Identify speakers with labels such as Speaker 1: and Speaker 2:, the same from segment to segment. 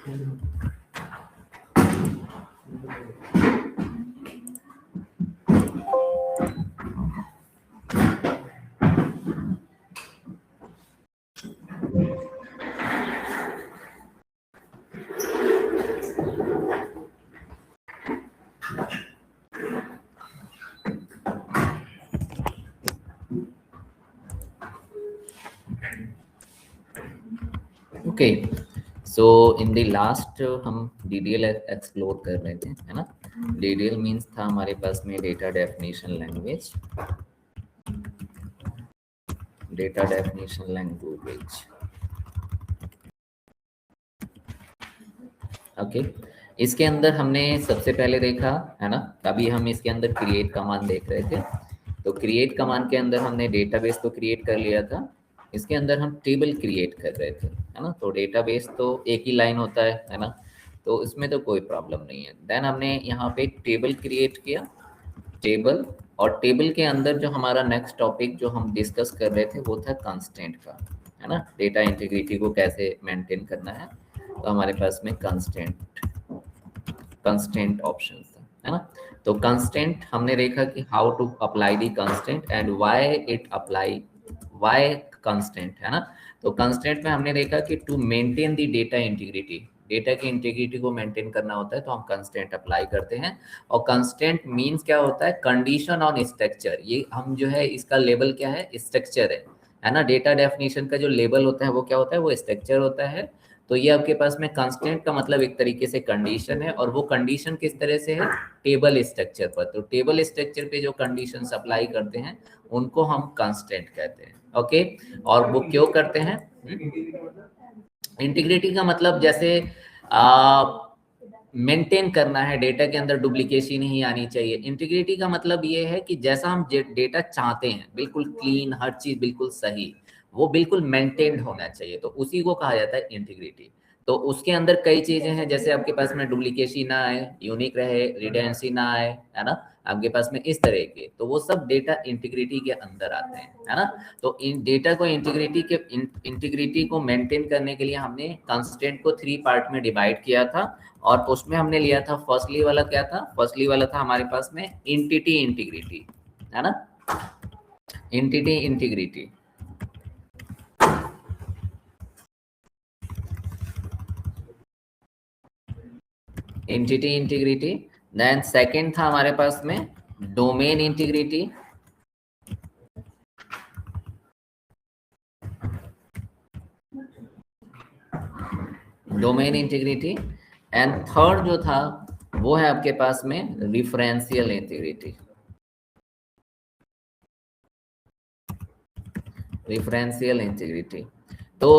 Speaker 1: Okay, so in the last हम DDL explore कर रहे थे, है ना। DDL मीन्स था हमारे पास में data definition language, data definition language. Okay, इसके अंदर हमने सबसे पहले देखा, है ना, अभी हम इसके अंदर क्रिएट कमांड देख रहे थे। तो क्रिएट कमांड के अंदर हमने डेटाबेस तो क्रिएट कर लिया था, इसके अंदर हम टेबल क्रिएट कर रहे थे, है ना। तो डेटाबेस तो एक ही लाइन होता है ना, तो इसमें तो कोई प्रॉब्लम नहीं है। देन हमने यहाँ पे टेबल क्रिएट किया, टेबल, और टेबल के अंदर जो हमारा नेक्स्ट टॉपिक जो हम डिस्कस कर रहे थे वो था कंस्टेंट का, है ना। डेटा इंटीग्रिटी को कैसे मेंटेन करना है, तो हमारे पास में कंस्टेंट ऑप्शन था, है ना। तो कंस्टेंट हमने देखा कि how to apply the constant and why it apply, why constant, है ना। तो कंस्टेंट में हमने देखा कि to maintain the data integrity, data की इंटीग्रिटी को मेंटेन करना होता है तो हम कंस्टेंट अप्लाई करते हैं। और कंस्टेंट मींस क्या होता है, कंडीशन ऑन स्ट्रक्चर। ये हम जो है इसका लेबल क्या है, स्ट्रक्चर है ना। डेटा डेफिनेशन का जो लेबल होता है वो क्या होता है, वो स्ट्रक्चर होता है। तो ये आपके पास में कंस्टेंट का मतलब एक तरीके से कंडीशन है, और वो कंडीशन किस तरह से है, टेबल स्ट्रक्चर पर। तो टेबल स्ट्रक्चर पे जो कंडीशंस अप्लाई करते हैं उनको हम कंस्टेंट कहते हैं। ओके, और वो क्यों करते हैं, इंटीग्रिटी का मतलब जैसे मेंटेन करना है, डेटा के अंदर डुप्लीकेशन नहीं आनी चाहिए। इंटीग्रिटी का मतलब ये है कि जैसा हम डेटा चाहते हैं, बिल्कुल क्लीन, हर चीज बिल्कुल सही, वो बिल्कुल मेंटेन्ड होना चाहिए, तो उसी को कहा जाता है इंटीग्रिटी। तो उसके अंदर कई चीजें हैं, जैसे आपके पास में डुप्लीकेशन ना आए, यूनिक रहे, रिडेंडेंसी ना आए, है ना, आपके पास में इस तरह के, तो वो सब डेटा इंटीग्रिटी के अंदर आते हैं, है ना। तो इन डेटा को इंटीग्रिटी को मेंटेन करने के लिए हमने कंस्टेंट को 3 पार्ट में डिवाइड किया था, और उसमें हमने लिया था फर्स्टली वाला, क्या था, फर्स्टली वाला था हमारे पास में एंटिटी इंटीग्रिटी, है ना, entity integrity. Entity integrity. Then second था हमारे पास में domain integrity, domain integrity. And third जो था वो है आपके पास में रिफरेंशियल इंटीग्रिटी, रिफरेंशियल इंटीग्रिटी। तो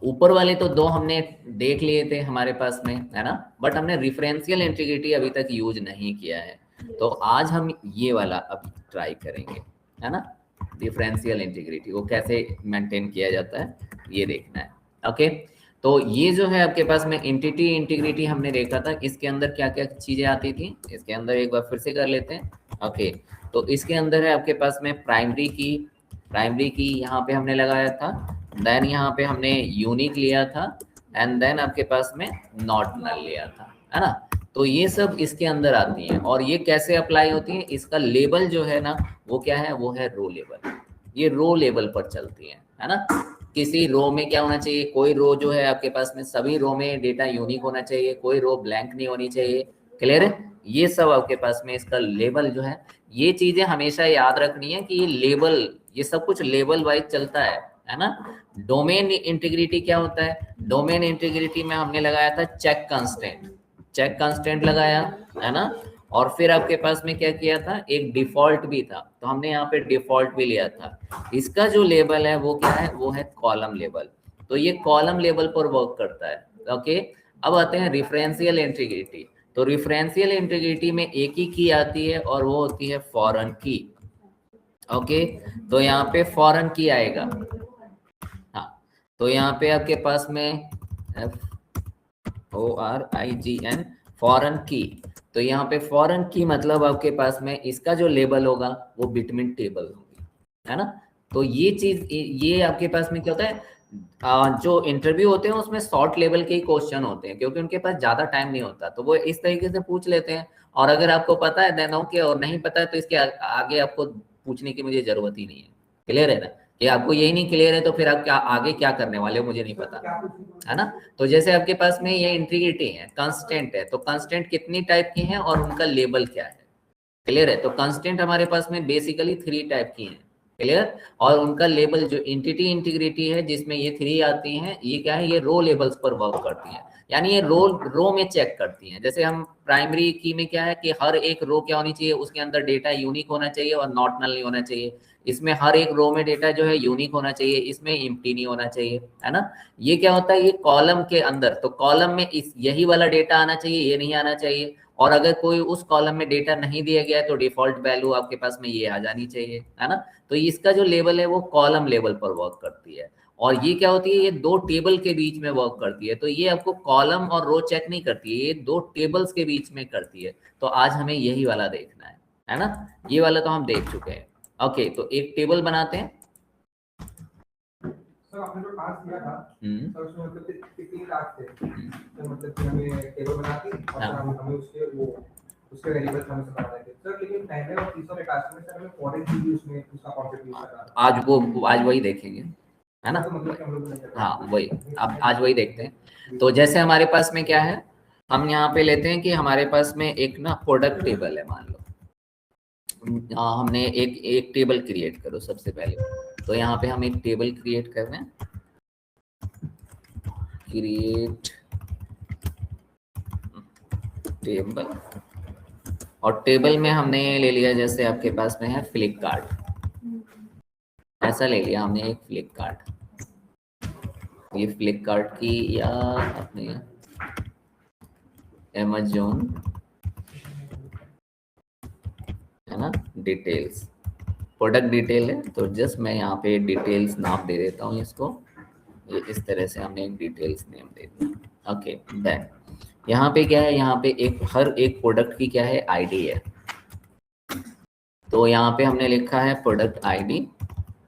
Speaker 1: ऊपर वाले तो 2 हमने देख लिए थे हमारे पास में, है ना, बट हमने रिफरेंशियल इंटीग्रिटी अभी तक यूज नहीं किया है। तो आज हम ये वाला अब ट्राई करेंगे, है ना, डिफरेंशियल इंटीग्रिटी वो कैसे मेंटेन किया जाता है ये देखना है। ओके, तो ये जो है आपके पास में एंटिटी इंटीग्रिटी हमने देखा था, इसके अंदर क्या क्या चीजें आती थी, इसके अंदर एक बार फिर से कर लेते हैं। ओके, तो इसके अंदर है आपके पास में प्राइमरी की यहाँ पे हमने लगाया था, देन यहाँ पे हमने यूनिक लिया था, एंड देन आपके पास में नॉट नल लिया था, है ना। तो ये सब इसके अंदर आती हैं, और ये कैसे अप्लाई होती है, इसका लेबल जो है ना वो क्या है, वो है रो लेवल। ये रो लेवल पर चलती है ना। किसी रो में क्या होना चाहिए, कोई रो जो है आपके पास में, सभी रो में डेटा यूनिक होना चाहिए, कोई रो ब्लैंक नहीं होनी चाहिए। क्लियर है, ये सब आपके पास में इसका लेबल जो है, ये चीजें हमेशा याद रखनी है कि ये लेबल, ये सब कुछ लेवल वाइज चलता है ना। डोमेन इंटीग्रिटी क्या होता है, डोमेन इंटीग्रिटी में हमने लगाया था चेक कंस्टेंट लगाया, है ना। और फिर आपके पास में क्या किया था, एक डिफॉल्ट भी था, तो हमने यहाँ पे डिफॉल्ट भी लिया था। इसका जो लेबल है वो क्या है, वो है कॉलम लेबल। तो ये कॉलम लेबल पर वर्क करता है। ओके, अब आते हैं रिफरेंशियल इंटीग्रिटी। तो रिफरेंशियल इंटीग्रिटी में एक ही की आती है, और वो होती है फॉरेन की। ओके, तो यहाँ पे फॉरेन की आएगा, हाँ। तो यहाँ पे आपके पास में FORIGN, फॉरेन की। तो यहाँ पे फॉरेन की मतलब आपके पास में इसका जो लेबल होगा वो बिटवीन टेबल होगी, है ना। तो ये चीज, ये आपके पास में क्या होता है, जो इंटरव्यू होते हैं उसमें शॉर्ट लेवल के ही क्वेश्चन होते हैं, क्योंकि उनके पास ज्यादा टाइम नहीं होता, तो वो इस तरीके से पूछ लेते हैं। और अगर आपको पता है देन ओके, और नहीं पता है तो इसके आगे आपको पूछने की मुझे जरूरत ही नहीं है। क्लियर है ना? कि आपको यही नहीं क्लियर है तो फिर आप क्या आगे क्या करने वाले हो मुझे नहीं पता, है ना? तो जैसे आपके पास में ये इंटीग्रिटी है, कंस्टेंट है, तो कंस्टेंट कितनी टाइप की हैं और उनका लेबल क्या है? क्लियर है? तो कंस्टेंट हमारे पास में बेसिकली 3 टाइप की हैं। क्लियर? और उनका लेबल जो एंटिटी इंटीग्रिटी है जिसमें ये 3 आती हैं, ये क्या है, ये रो लेवल्स पर वर्क करती हैं। यानी ये रो में चेक करती हैं। जैसे हम प्राइमरी की में क्या है कि हर एक रो क्या होनी चाहिए, उसके अंदर डेटा यूनिक होना चाहिए और नॉट नल नहीं होना चाहिए। इसमें हर एक रो में डेटा जो है यूनिक होना चाहिए, इसमें एम्प्टी नहीं होना चाहिए, है ना? ये क्या होता है, ये कॉलम के अंदर, तो कॉलम में इस यही वाला डेटा आना चाहिए, ये नहीं आना चाहिए। और अगर कोई उस कॉलम में डेटा नहीं दिया गया है तो डिफॉल्ट वैल्यू आपके पास में ये आ जानी चाहिए, है ना? तो इसका जो लेवल है वो कॉलम लेवल पर वर्क करती है। और ये क्या होती है, ये 2 टेबल के बीच में वर्क करती है। तो ये आपको कॉलम और रो चेक नहीं करती है, ये 2 टेबल्स के बीच में करती है। तो आज हमें यही वाला देखना है ना? ये वाला तो हम देख चुके हैं। ओके, तो एक टेबल बनाते हैं।
Speaker 2: सर आपने जो टास्क दिया था सर उसमें मतलब 3 टास्क थे, तो मतलब कि हमें टेबल बना के और हमें उसके वेरिएबल्स हमें बताना है सर। लेकिन पहले और तीसरे टास्क में सर हमें फॉरेन की भी उसमें उसका कॉन्सेप्ट यूज करना था।
Speaker 1: आज वही देखेंगे, है ना?
Speaker 2: तो मतलब कि हम लोग
Speaker 1: हाँ वही, अब आज वही देखते हैं। तो जैसे हमारे पास में क्या है, हम यहाँ पे लेते हैं कि हमारे पास में एक ना प्रोडक्ट टेबल है, मान लो। हमने एक टेबल क्रिएट करो सबसे पहले। तो यहाँ पे हम एक टेबल क्रिएट कर रहे हैं, क्रिएट टेबल। और टेबल में हमने ले लिया, जैसे आपके पास में है फ्लिपकार्ट, ऐसा ले लिया हमने एक फ्लिपकार्ट। ये फ्लिपकार्ट की या अपने अमेज़न, है ना, डिटेल्स, प्रोडक्ट डिटेल है। तो जस्ट मैं यहाँ पे डिटेल्स नाम दे देता हूँ इसको। ये इस तरह से हमने एक डिटेल्स नेम दे दिया। ओके, देन यहाँ पे क्या है, यहाँ पे हर एक प्रोडक्ट की क्या है, आईडी है। तो यहाँ पे हमने लिखा है प्रोडक्ट आईडी।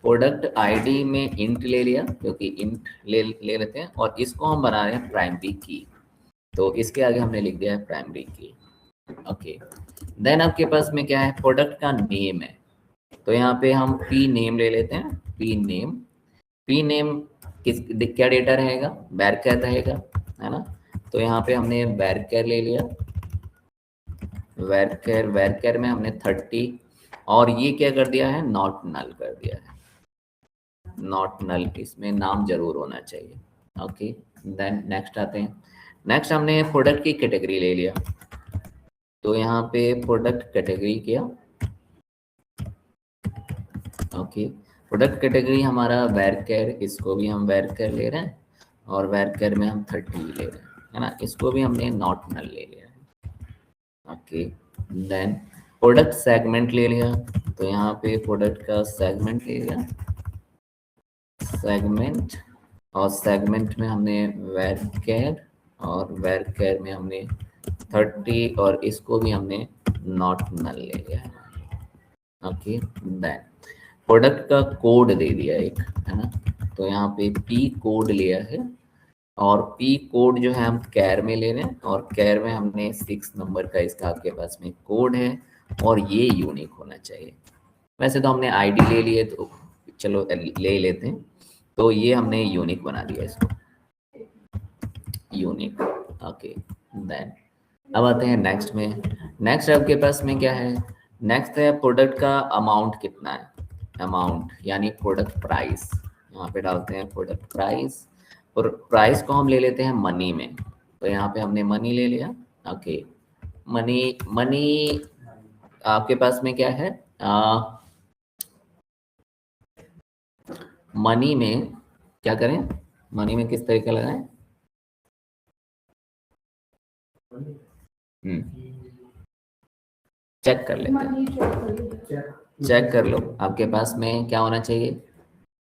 Speaker 1: प्रोडक्ट आईडी में इंट ले लिया, क्योंकि इंट ले लेते हैं। और इसको हम बना रहे हैं प्राइमरी की, तो इसके आगे हमने लिख दिया है प्राइमरी की। ओके, देन आपके पास में क्या है, प्रोडक्ट का नेम है। तो यहाँ पे हम पी नेम ले लेते हैं, पी नेम। पी नेम क्या डेटा रहेगा, वैरचर रहेगा, है ना? तो यहाँ पे हमने वैरचर ले लिया, वैरचर में हमने 30, और ये क्या कर दिया है, नॉट नल कर दिया है, नॉट नल। इसमें नाम जरूर होना चाहिए। ओके, देन नेक्स्ट आते हैं। नेक्स्ट हमने प्रोडक्ट की कैटेगरी ले लिया, तो यहाँ पे प्रोडक्ट कैटेगरी किया। ओके, प्रोडक्ट कैटेगरी हमारा वैरचर, इसको भी हम वैरचर ले रहे हैं, और वैरचर में हम 30 ले रहे हैं, है ना? इसको भी हमने नॉट नल ले लिया है। ओके, देन प्रोडक्ट सेगमेंट ले लिया, तो यहाँ पे प्रोडक्ट का सेगमेंट ले लिया, सेगमेंट। और सेगमेंट में हमने वैरचर, और वैरचर में हमने 30, और इसको भी हमने नॉट नल ले लिया है। ओके, देन प्रोडक्ट का कोड दे दिया एक, है ना? तो यहाँ पे पी कोड लिया है, और पी कोड जो है हम कैर में ले रहे हैं, और कैर में हमने 6 नंबर का इसका आपके पास में कोड है, और ये यूनिक होना चाहिए। वैसे तो हमने आईडी ले लिए, तो चलो ले लेते हैं। तो ये हमने यूनिक बना दिया इसको, यूनिक। ओके, देन अब आते हैं नेक्स्ट में। नेक्स्ट आपके पास में क्या है, नेक्स्ट है प्रोडक्ट का अमाउंट कितना है, अमाउंट यानी प्रोडक्ट प्राइस। यहाँ पे डालते हैं प्रोडक्ट प्राइस, और प्राइस को हम ले लेते हैं मनी में। तो यहाँ पे हमने मनी ले लिया। ओके, मनी आपके पास में क्या है, मनी में क्या करें, मनी में किस तरीके लगाएं, चेक कर लेते हैं, चेक कर लो। आपके पास में क्या होना चाहिए,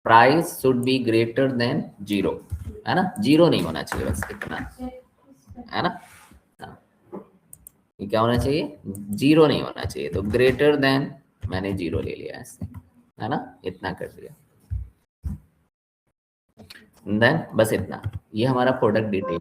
Speaker 1: price should be greater than 0, है ना? 0 नहीं होना चाहिए, बस इतना, है ना? ये क्या होना चाहिए, 0 नहीं होना चाहिए। तो ग्रेटर देन, मैंने 0 ले लिया ऐसे, है ना? इतना कर दिया। देन बस इतना, ये हमारा प्रोडक्ट डिटेल।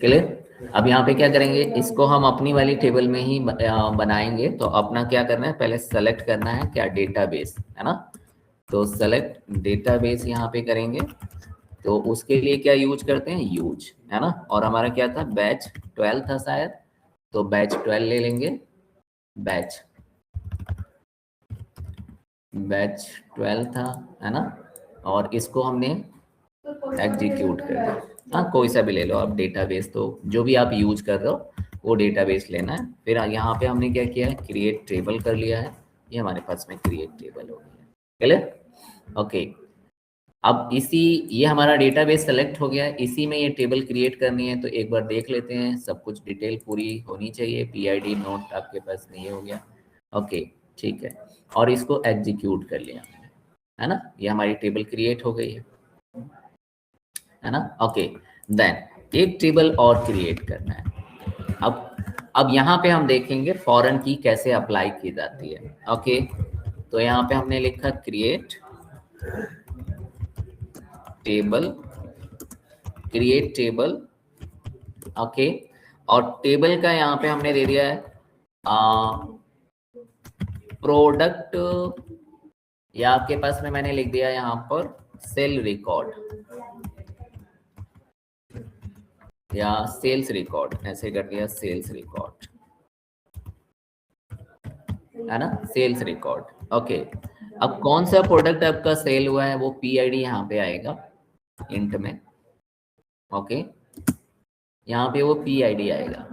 Speaker 1: क्लियर? अब यहाँ पे क्या करेंगे, इसको हम अपनी वाली टेबल में ही बनाएंगे। तो अपना क्या करना है, पहले सेलेक्ट करना है क्या, डेटाबेस, है ना। तो सेलेक्ट डेटाबेस यहाँ पे करेंगे। तो उसके लिए क्या यूज करते हैं, यूज, है ना। और हमारा क्या था, बैच 12 था शायद, तो बैच 12 ले लेंगे, बैच 12 था, है ना। और इसको हमने एग्जीक्यूट कर दिया। हाँ, कोई सा भी ले लो आप डेटाबेस, तो जो भी आप यूज कर रहे हो वो डेटाबेस लेना है। फिर यहाँ पे हमने क्या किया है, क्रिएट टेबल कर लिया है। ये हमारे पास में क्रिएट टेबल हो गया, क्लियर? ओके, अब ये हमारा डेटाबेस सेलेक्ट हो गया है, इसी में ये टेबल क्रिएट करनी है। तो एक बार देख लेते हैं, सब कुछ डिटेल पूरी होनी चाहिए। PID नोट आपके पास नहीं हो गया, ओके ठीक है। और इसको एग्जीक्यूट कर लिया, है ना। ये हमारी टेबल क्रिएट हो गई है ना। ओके, देन एक टेबल और क्रिएट करना है। अब यहाँ पे हम देखेंगे फॉरेन की कैसे अप्लाई की जाती है। ओके, तो यहाँ पे हमने लिखा create table, create table, okay. और टेबल का यहाँ पे हमने दे दिया है प्रोडक्ट, या आपके पास में मैंने लिख दिया यहाँ पर सेल रिकॉर्ड या सेल्स रिकॉर्ड, ऐसे कर दिया सेल्स रिकॉर्ड, है ना, सेल्स रिकॉर्ड। ओके, अब कौन सा प्रोडक्ट आपका सेल हुआ है वो PID यहाँ पे आएगा इंट में, ओके। यहाँ पे वो PID आएगा,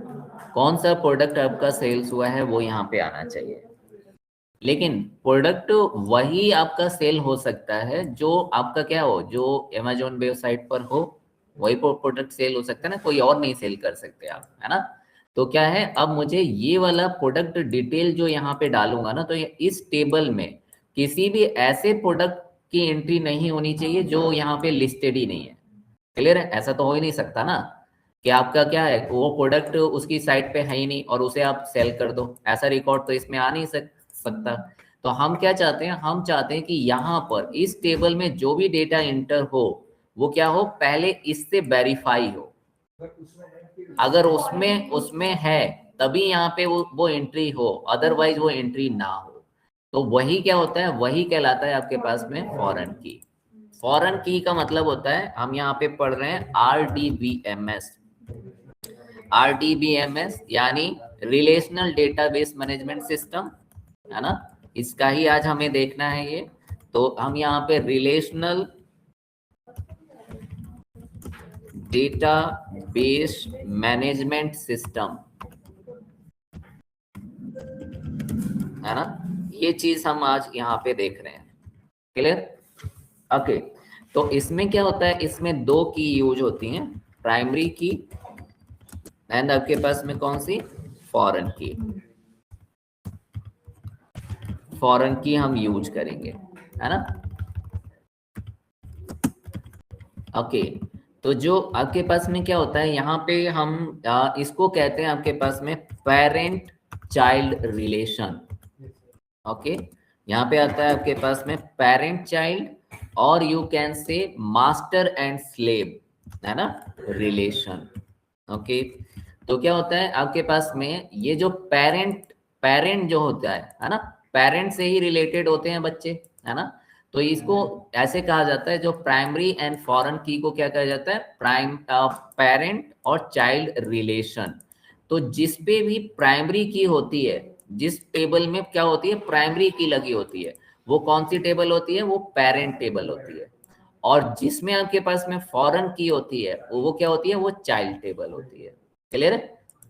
Speaker 1: कौन सा प्रोडक्ट आपका सेल्स हुआ है वो यहाँ पे आना चाहिए। लेकिन प्रोडक्ट वही आपका सेल हो सकता है जो आपका क्या हो, जो Amazon वेबसाइट पर हो, वही प्रोडक्ट सेल हो सकता है ना, कोई और नहीं सेल कर सकते आप, है ना। तो क्या है, अब मुझे ये वाला प्रोडक्ट डिटेल जो यहाँ पे डालूंगा ना, तो इस टेबल में किसी भी ऐसे प्रोडक्ट की एंट्री नहीं होनी चाहिए जो यहाँ पे लिस्टेड ही नहीं है। क्लियर है? ऐसा तो हो ही नहीं सकता ना कि आपका क्या है, वो प्रोडक्ट उसकी साइट पे है ही नहीं और उसे आप सेल कर दो, ऐसा रिकॉर्ड तो इसमें आ नहीं सकता। तो हम क्या चाहते हैं, हम चाहते हैं कि यहाँ पर इस टेबल में जो भी डेटा इंटर हो वो क्या हो, पहले इससे वेरीफाई हो। अगर उसमें है तभी यहाँ पे वो एंट्री हो, अदरवाइज वो एंट्री ना हो। तो वही क्या होता है, वही कहलाता है आपके पास में फॉरेन की। फॉरेन की का मतलब होता है, हम यहाँ पे पढ़ रहे हैं RDBMS, RDBMS यानी रिलेशनल डेटाबेस मैनेजमेंट सिस्टम, है ना। इसका ही आज हमें देखना है ये। तो हम यहाँ पे रिलेशनल डेटाबेस मैनेजमेंट सिस्टम, है ना, ये चीज हम आज यहाँ पे देख रहे हैं। क्लियर? ओके, तो इसमें क्या होता है, इसमें दो की यूज होती हैं, प्राइमरी की एंड आपके पास में कौन सी, फॉरेन की। फॉरेन की हम यूज करेंगे, है ना। ओके, तो जो आपके पास में क्या होता है, यहाँ पे हम इसको कहते हैं आपके पास में पेरेंट चाइल्ड रिलेशन। ओके, यहाँ पे आता है आपके पास में पेरेंट चाइल्ड, और you can say master and slave, है ना, रिलेशन। ओके, तो क्या होता है आपके पास में, ये जो पेरेंट जो होता है ना, पेरेंट से ही रिलेटेड होते हैं बच्चे, है ना। तो इसको ऐसे कहा जाता है, जो प्राइमरी एंड फॉरेन की को क्या कहा जाता है, पेरेंट और चाइल्ड रिलेशन। तो जिस पे भी प्राइमरी की होती है, जिस टेबल में क्या होती है, प्राइमरी की लगी होती है, वो कौन सी टेबल होती है, वो पेरेंट टेबल होती है। और जिसमें आपके पास में फॉरेन की होती है वो क्या होती है, वो चाइल्ड टेबल होती है। क्लियर है?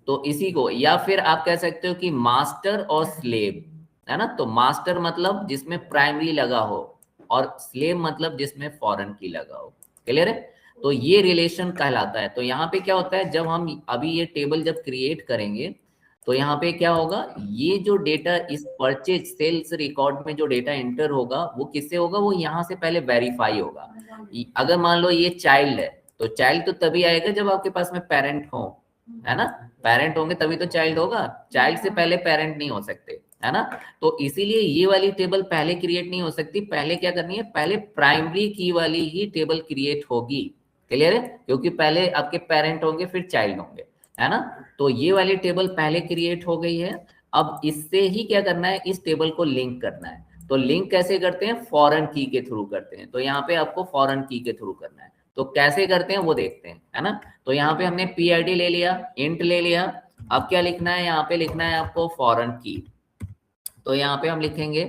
Speaker 1: तो इसी को, या फिर आप कह सकते हो कि मास्टर और स्लेव, है ना। तो मास्टर मतलब जिसमें प्राइमरी लगा हो, और स्लेव मतलब जिसमें फॉरेन की लगा हो। क्लियर है? तो ये रिलेशन कहलाता है। तो यहाँ पे क्या होता है, जब हम अभी ये टेबल जब क्रिएट करेंगे, तो यहाँ पे क्या होगा, ये जो डेटा इस परचेज सेल्स रिकॉर्ड में जो डेटा एंटर होगा वो किससे होगा, वो यहाँ से पहले वेरीफाई होगा। अगर मान लो ये चाइल्ड है, तो चाइल्ड तो तभी आएगा जब आपके पास में पेरेंट हो, है ना, पेरेंट होंगे तभी तो चाइल्ड होगा, चाइल्ड से पहले पेरेंट नहीं हो सकते, है ना। तो इसीलिए ये वाली टेबल पहले क्रिएट नहीं हो सकती, पहले क्या करनी है, पहले प्राइमरी की वाली ही टेबल क्रिएट होगी, क्लियर है, क्योंकि पहले आपके पेरेंट होंगे फिर चाइल्ड होंगे, है ना। तो ये वाली टेबल पहले क्रिएट हो गई है, अब इससे ही क्या करना है, इस टेबल को लिंक करना है। तो लिंक कैसे करते हैं, फॉरेन की के थ्रू करते हैं, तो यहाँ पे आपको फॉरेन की के थ्रू करना है, तो कैसे करते हैं वो देखते हैं, है ना। तो यहाँ पे हमने PID ले लिया, इंट ले लिया, अब क्या लिखना है, यहाँ पे लिखना है आपको फॉरेन की, तो यहाँ पे हम लिखेंगे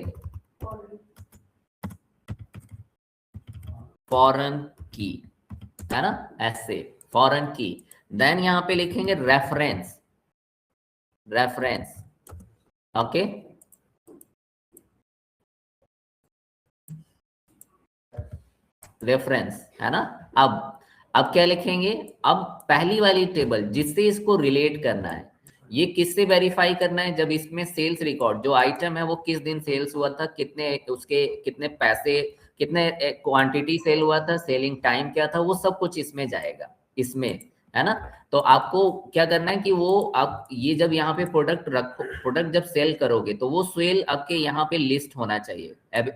Speaker 1: फॉरेन की, है ना, ऐसे फॉरेन की। देन यहाँ पे लिखेंगे रेफरेंस, रेफरेंस, ओके, रेफरेंस, है ना। अब क्या लिखेंगे, अब पहली वाली टेबल जिससे इसको रिलेट करना है, ये किससे वेरीफाई करना है, जब इसमें सेल्स रिकॉर्ड जो आइटम है वो किस दिन सेल्स हुआ था, कितने उसके कितने पैसे, कितने क्वांटिटी सेल हुआ था, सेलिंग टाइम क्या था, वो सब कुछ इसमें जाएगा, इसमें, है ना। तो आपको क्या करना है कि वो आप ये जब यहाँ पे प्रोडक्ट रखो, प्रोडक्ट जब सेल करोगे तो वो सेल आपके यहाँ पे लिस्ट होना चाहिए,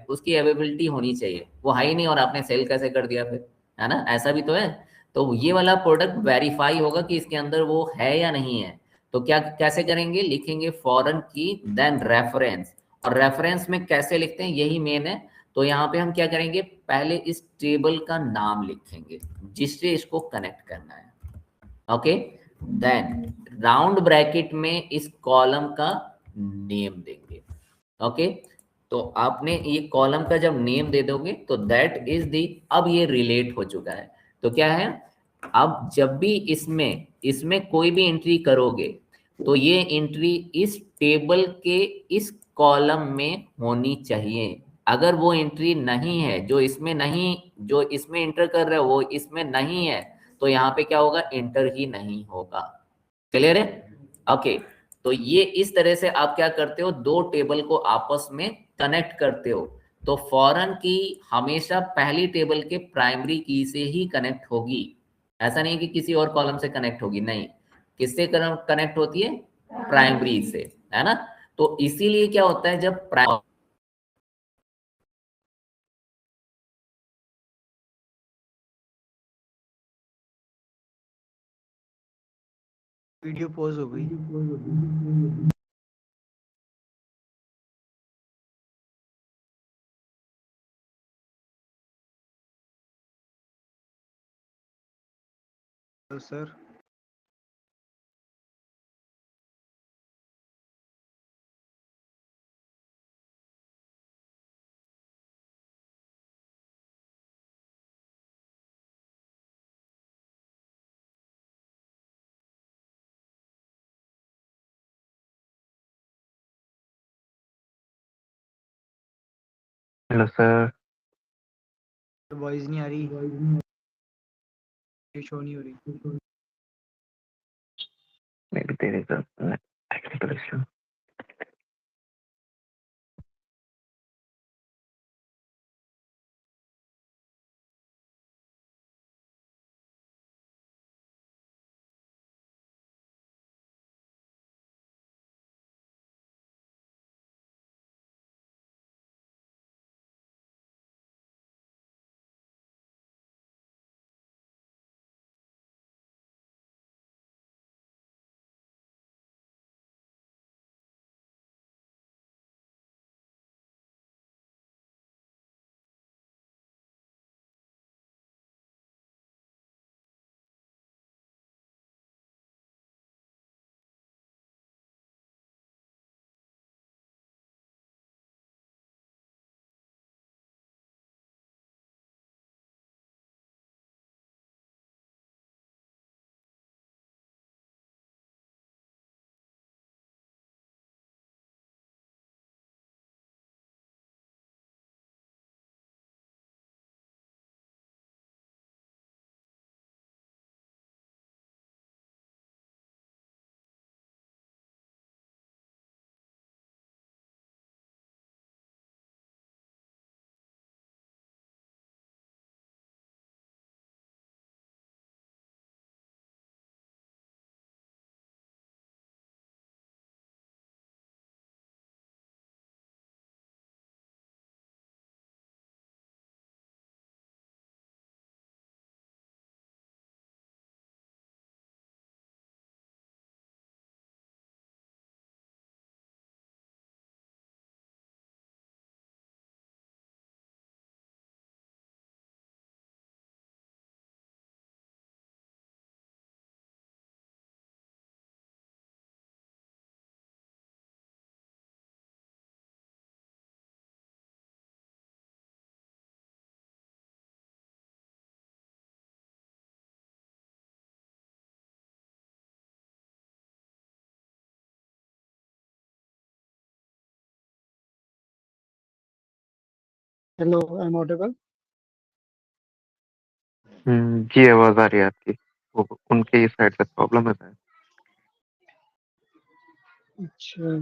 Speaker 1: उसकी अवेलेबिलिटी होनी चाहिए, वो है ही नहीं और आपने सेल कैसे कर दिया फिर, है ना, ऐसा भी तो है। तो ये वाला प्रोडक्ट वेरीफाई होगा कि इसके अंदर वो है या नहीं है, तो क्या कैसे करेंगे, लिखेंगे फॉरेन की देन रेफरेंस, और रेफरेंस में कैसे लिखते हैं यही मेन है। तो यहाँ पे हम क्या करेंगे, पहले इस टेबल का नाम लिखेंगे जिससे इसको कनेक्ट करना है, ओके, देन राउंड ब्रैकेट में इस कॉलम का नेम देंगे, ओके। तो आपने ये कॉलम का जब नेम दे दोगे तो दैट इज दी, अब ये रिलेट हो चुका है, तो क्या है, अब जब भी इसमें इसमें कोई भी एंट्री करोगे तो ये एंट्री इस टेबल के इस कॉलम में होनी चाहिए, अगर वो एंट्री नहीं है, जो इसमें नहीं, जो इसमें एंटर कर रहे हो वो इसमें नहीं है, तो यहाँ पे क्या होगा, एंटर ही नहीं होगा, क्लियर है, ओके। तो ये इस तरह से आप क्या करते हो, दो टेबल को आपस में कनेक्ट करते हो। तो फॉरेन की हमेशा पहली टेबल के प्राइमरी की से ही कनेक्ट होगी, ऐसा नहीं कि किसी और कॉलम से कनेक्ट होगी, नहीं, किससे कनेक्ट होती है, प्राइमरी से, है ना। तो इसीलिए क्या होता है, जब
Speaker 3: वीडियो पॉज हो गई। Sir
Speaker 4: hello sir.
Speaker 3: वॉइस नहीं आ रही, शो नहीं हो रही।
Speaker 4: Maybe there is a technical issue.
Speaker 3: Hello, I am audible?
Speaker 4: जी आवाज आ रही है आपकी। वो उनके साइड से प्रॉब्लम है शायद।
Speaker 3: अच्छा,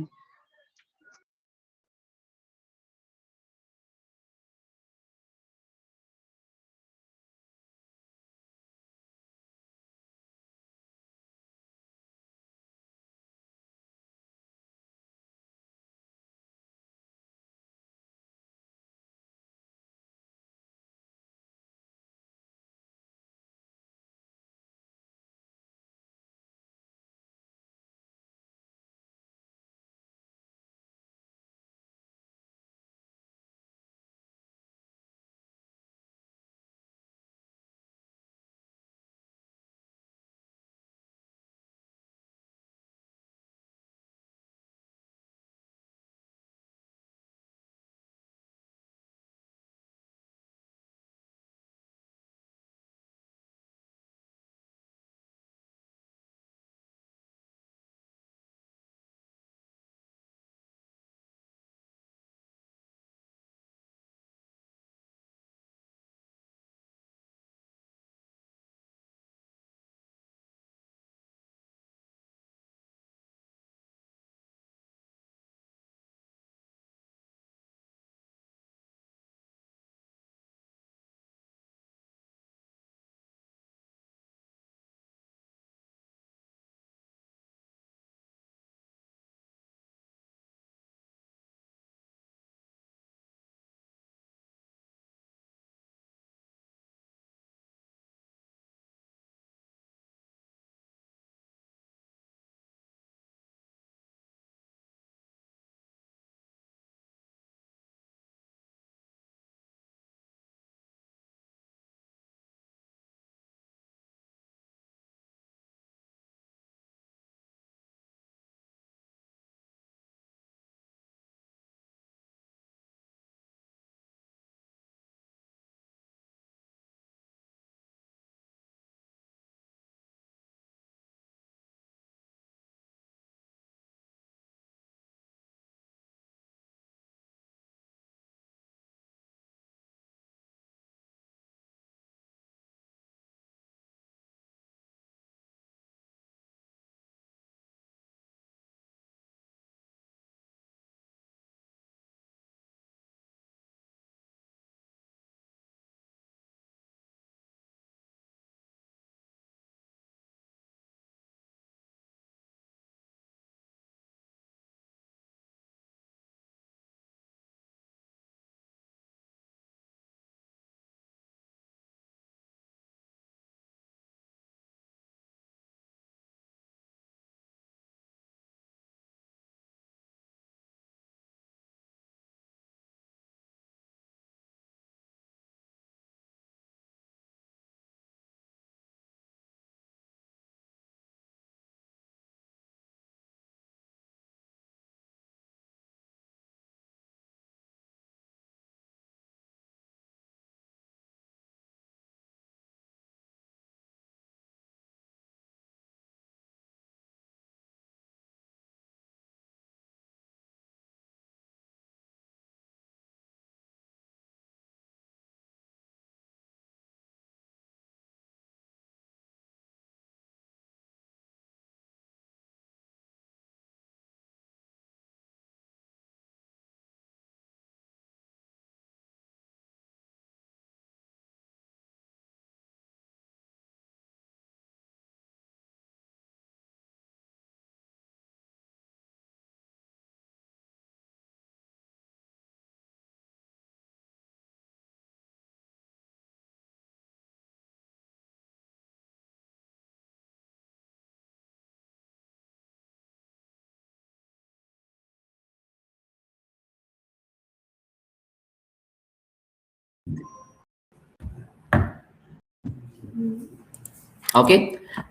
Speaker 1: ओके।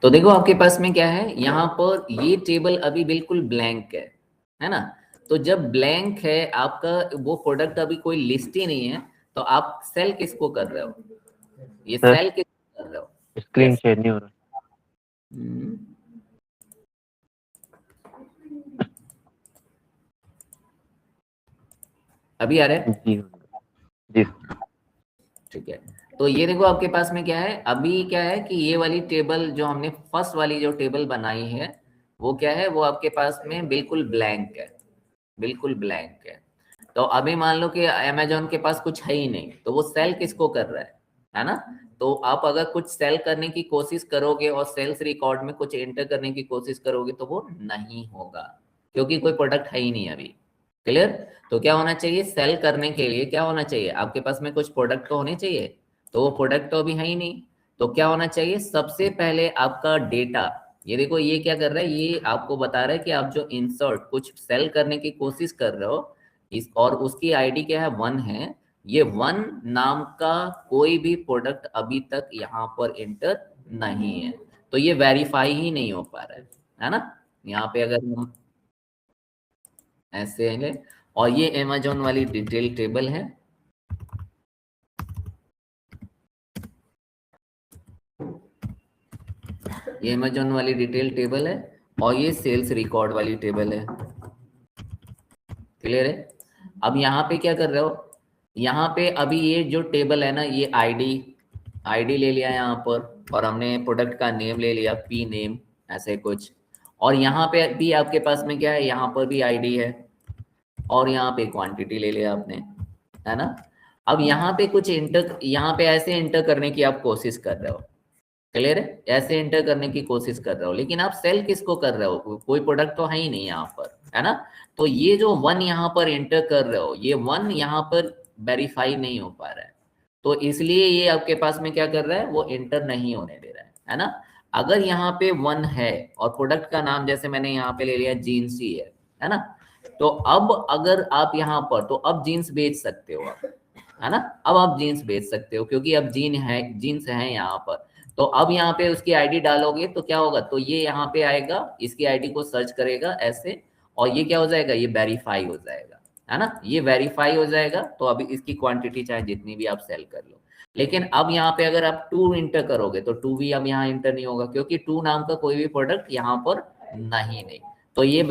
Speaker 1: तो देखो आपके पास में क्या है, यहाँ पर ये टेबल अभी बिल्कुल ब्लैंक है ना। तो जब ब्लैंक है आपका वो प्रोडक्ट, अभी कोई लिस्ट ही नहीं है, तो आप सेल किसको कर रहे हो, ये
Speaker 4: सर
Speaker 1: सेल किसको कर रहे हो?
Speaker 4: Screen
Speaker 1: yes.
Speaker 4: शेयर नहीं हो रहा।
Speaker 1: अभी आ रहा है?
Speaker 4: जी जी
Speaker 1: ठीक है। तो ये देखो आपके पास में क्या है, अभी क्या है कि ये वाली टेबल जो हमने फर्स्ट वाली जो टेबल बनाई है वो क्या है, वो आपके पास में बिल्कुल ब्लैंक है, बिल्कुल ब्लैंक है। तो अभी मान लो कि अमेजोन के पास कुछ है ही नहीं, तो वो सेल किसको कर रहा है ना। तो आप अगर कुछ सेल करने की कोशिश करोगे और सेल्स रिकॉर्ड में कुछ एंटर करने की कोशिश करोगे तो वो नहीं होगा, क्योंकि कोई प्रोडक्ट है ही नहीं अभी। क्लियर। तो क्या होना चाहिए, सेल करने के लिए क्या होना चाहिए, आपके पास में कुछ प्रोडक्ट तो होने चाहिए, तो वो प्रोडक्ट तो अभी है ही नहीं। तो क्या होना चाहिए, सबसे पहले आपका डेटा, ये देखो ये क्या कर रहा है, ये आपको बता रहा है कि आप जो इंसर्ट कुछ सेल करने की कोशिश कर रहे हो इस, और उसकी आईडी क्या है, 1 है, ये 1 नाम का कोई भी प्रोडक्ट अभी तक यहाँ पर एंटर नहीं है, तो ये वेरीफाई ही नहीं हो पा रहा है ना। यहाँ पे अगर हम ऐसे है, और ये अमेजोन वाली डिटेल टेबल है, ये अमेजोन वाली डिटेल टेबल है, और ये सेल्स रिकॉर्ड वाली टेबल है। क्लियर है। अब यहाँ पे क्या कर रहे हो, यहाँ पे अभी ये जो टेबल है ना, ये आईडी आईडी ले लिया यहाँ पर, और हमने प्रोडक्ट का नेम ले लिया, पी नेम ऐसे कुछ, और यहाँ पे भी आपके पास में क्या है, यहाँ पर भी आईडी है, और यहाँ पे क्वांटिटी ले लिया आपने, है ना। अब यहाँ पे कुछ इंटर, यहाँ पे ऐसे इंटर करने की आप कोशिश कर रहे हो, क्लियर है, ऐसे इंटर करने की कोशिश कर रहे हो, लेकिन आप सेल किसको कर रहे हो, कोई प्रोडक्ट तो है ही नहीं यहाँ पर, है ना। तो ये जो 1 यहाँ पर एंटर कर रहे हो, ये 1 यहाँ पर वेरीफाई नहीं हो पा रहा है, तो इसलिए ये आपके पास में क्या कर रहा है, वो एंटर नहीं होने दे रहा है ना। अगर यहाँ पे 1 है और प्रोडक्ट का नाम जैसे मैंने यहाँ पे ले लिया जीन्स ही है ना, तो अब अगर आप यहाँ पर, तो अब जीन्स बेच सकते हो आप, है ना। अब आप जीन्स बेच सकते हो, क्योंकि अब जीन्स है यहाँ पर। तो अब यहाँ पे उसकी आईडी डालोगे तो क्या होगा, तो ये यहाँ पे आएगा, इसकी आईडी को सर्च करेगा ऐसे, और ये क्या हो जाएगा, ये वेरीफाई हो जाएगा, है ना, ये वेरीफाई हो जाएगा। तो अभी इसकी क्वांटिटी चाहे जितनी भी आप सेल कर लो, लेकिन अब यहाँ पे अगर आप 2 इंटर करोगे तो 2 भी अब यहाँ इंटर नहीं होगा, क्योंकि 2 नाम का कोई भी प्रोडक्ट यहाँ पर नहीं, तो ये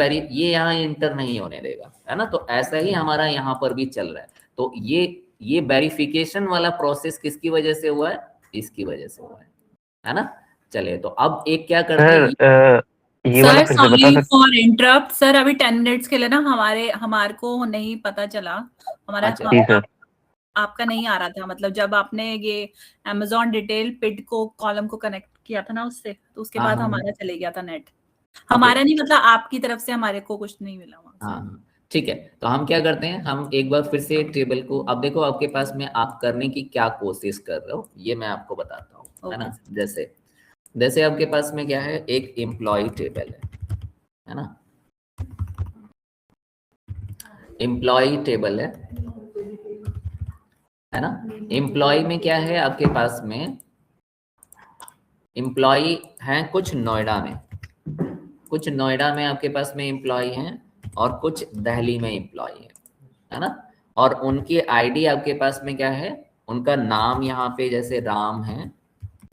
Speaker 1: यहाँ इंटर नहीं होने देगा, है ना। तो ऐसा ही हमारा यहाँ पर भी चल रहा है। तो ये वेरिफिकेशन वाला प्रोसेस किसकी वजह से हुआ है, इसकी वजह से हुआ है ना। चलिए, तो अब एक क्या करते हैं,
Speaker 4: सर, ये वाला
Speaker 5: सर
Speaker 4: फिर से बता
Speaker 5: सॉरी
Speaker 4: सकते
Speaker 5: फॉर इंटरप्ट सर, अभी 10 मिनट्स के लिए ना हमारे को नहीं पता चला, हमारा
Speaker 1: अच्छा।
Speaker 4: जी सर।
Speaker 5: आपका नहीं आ रहा था, मतलब जब आपने ये Amazon डिटेल पिड को कॉलम को कनेक्ट किया था ना उससे, तो उसके बाद
Speaker 1: हाँ।
Speaker 5: हमारा चले गया था नेट, हमारा नहीं, मतलब आपकी तरफ से हमारे को कुछ नहीं मिला वहां से।
Speaker 1: हाँ ठीक है, तो हम क्या करते हैं, हम एक बार फिर से टेबल को, अब देखो आपके पास में आप करने की क्या कोशिश कर रहे हो, ये मैं आपको बताता हूँ, है ना। जैसे जैसे आपके पास में क्या है, एक एम्प्लॉय टेबल है ना, एम्प्लॉय टेबल है ना। एम्प्लॉय में क्या है आपके पास में, एम्प्लॉय हैं कुछ नोएडा में, कुछ नोएडा में आपके पास में एम्प्लॉय हैं, और कुछ दिल्ली में एम्प्लॉय है ना। और उनकी आईडी आपके पास में क्या है, उनका नाम यहाँ पे जैसे राम है,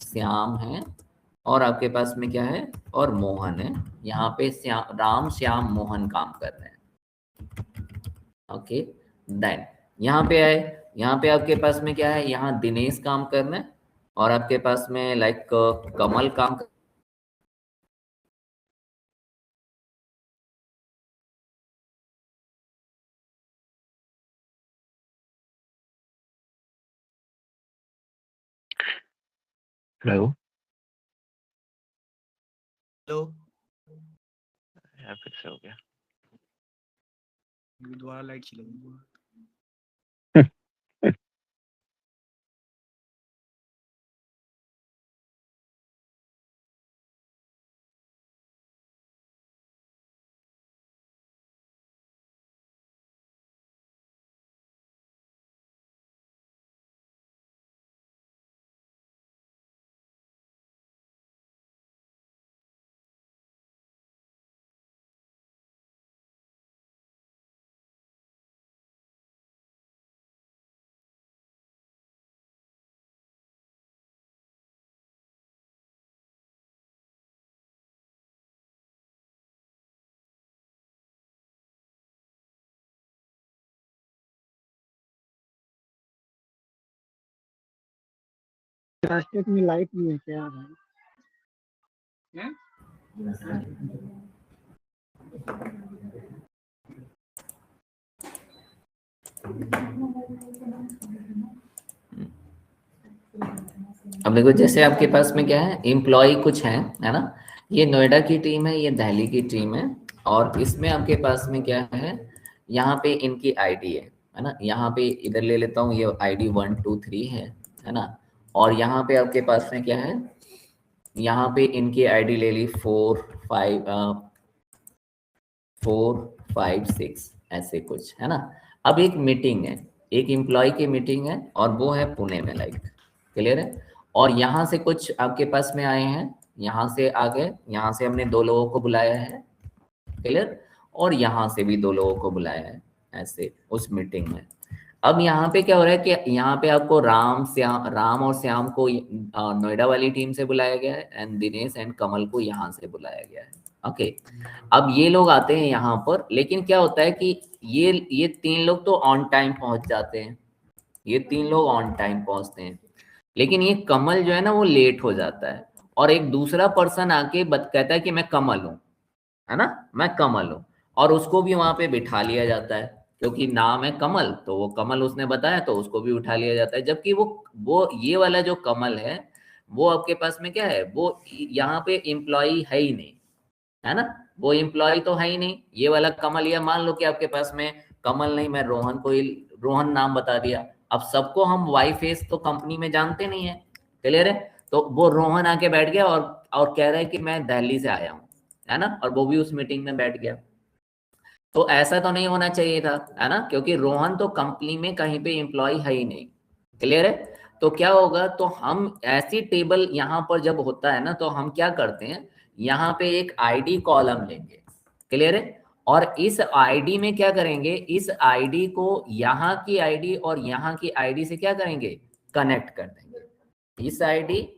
Speaker 1: श्याम है, और आपके पास में क्या है, और मोहन है, यहाँ पे राम श्याम मोहन काम कर रहे हैं। ओके, देन यहाँ पे आए, यहाँ पे आपके पास में क्या है, यहाँ दिनेश काम कर रहे हैं, और आपके पास में लाइक कमल काम कर,
Speaker 4: हेलो।
Speaker 6: हेलो,
Speaker 4: यार फिर से हो गया।
Speaker 6: दोबारा लाइट चली गई।
Speaker 3: राष्ट्रीय में लाइट नहीं है क्या भाई?
Speaker 1: अब देखो जैसे आपके पास में क्या है, एम्प्लॉय कुछ है ना, ये नोएडा की टीम है, ये दिल्ली की टीम है, और इसमें आपके पास में क्या है, यहाँ पे इनकी आईडी है ना, यहाँ पे इधर ले लेता हूँ, ये आईडी 1 2 3 है ना, और यहाँ पे आपके पास में क्या है, यहाँ पे इनकी आईडी ले ली 4 5 6 ऐसे कुछ है ना। अब एक मीटिंग है, एक एम्प्लॉय की मीटिंग है, और वो है पुणे में, लाइक क्लियर है। और यहाँ से कुछ आपके पास में आए हैं, यहाँ से आ गए, यहाँ से हमने 2 लोगों को बुलाया है, क्लियर, और यहाँ से भी 2 लोगों को बुलाया है ऐसे उस मीटिंग में। अब यहाँ पे क्या हो रहा है कि यहाँ पे आपको राम और श्याम को नोएडा वाली टीम से बुलाया गया है, एंड दिनेश एंड कमल को यहाँ से बुलाया गया है। ओके, अब ये लोग आते हैं यहाँ पर, लेकिन क्या होता है कि ये 3 लोग तो ऑन टाइम पहुंच जाते हैं, ये 3 लोग ऑन टाइम पहुंचते हैं, लेकिन ये कमल जो है ना वो लेट हो जाता है, और एक दूसरा पर्सन आके कहता है कि मैं कमल हूँ, है ना, मैं कमल हूँ, और उसको भी वहां पे बिठा लिया जाता है, क्योंकि नाम है कमल, तो वो कमल उसने बताया तो उसको भी उठा लिया जाता है। जबकि वो ये वाला जो कमल है, वो आपके पास में क्या है, वो यहाँ पे एम्प्लॉय है ही नहीं, है ना, वो एम्प्लॉय तो है ही नहीं, ये वाला कमल। या मान लो कि आपके पास में कमल नहीं, मैं रोहन को रोहन नाम बता दिया, अब सबको हम वाई फेस तो कंपनी में जानते नहीं है, क्लियर है, तो वो रोहन आके बैठ गया और कह रहा है कि मैं दिल्ली से आया हूँ, है ना, और वो भी उस मीटिंग में बैठ गया। तो ऐसा तो नहीं होना चाहिए था, है ना, क्योंकि रोहन तो कंपनी में कहीं पे एम्प्लॉय है ही नहीं, क्लियर है। तो क्या होगा, तो हम ऐसी टेबल यहाँ पर जब होता है ना, तो हम क्या करते हैं, यहाँ पे एक आईडी कॉलम लेंगे, क्लियर है, और इस आईडी में क्या करेंगे, इस आईडी को यहाँ की आईडी और यहाँ की आईडी से क्या करेंगे, कनेक्ट कर देंगे, इस आईडी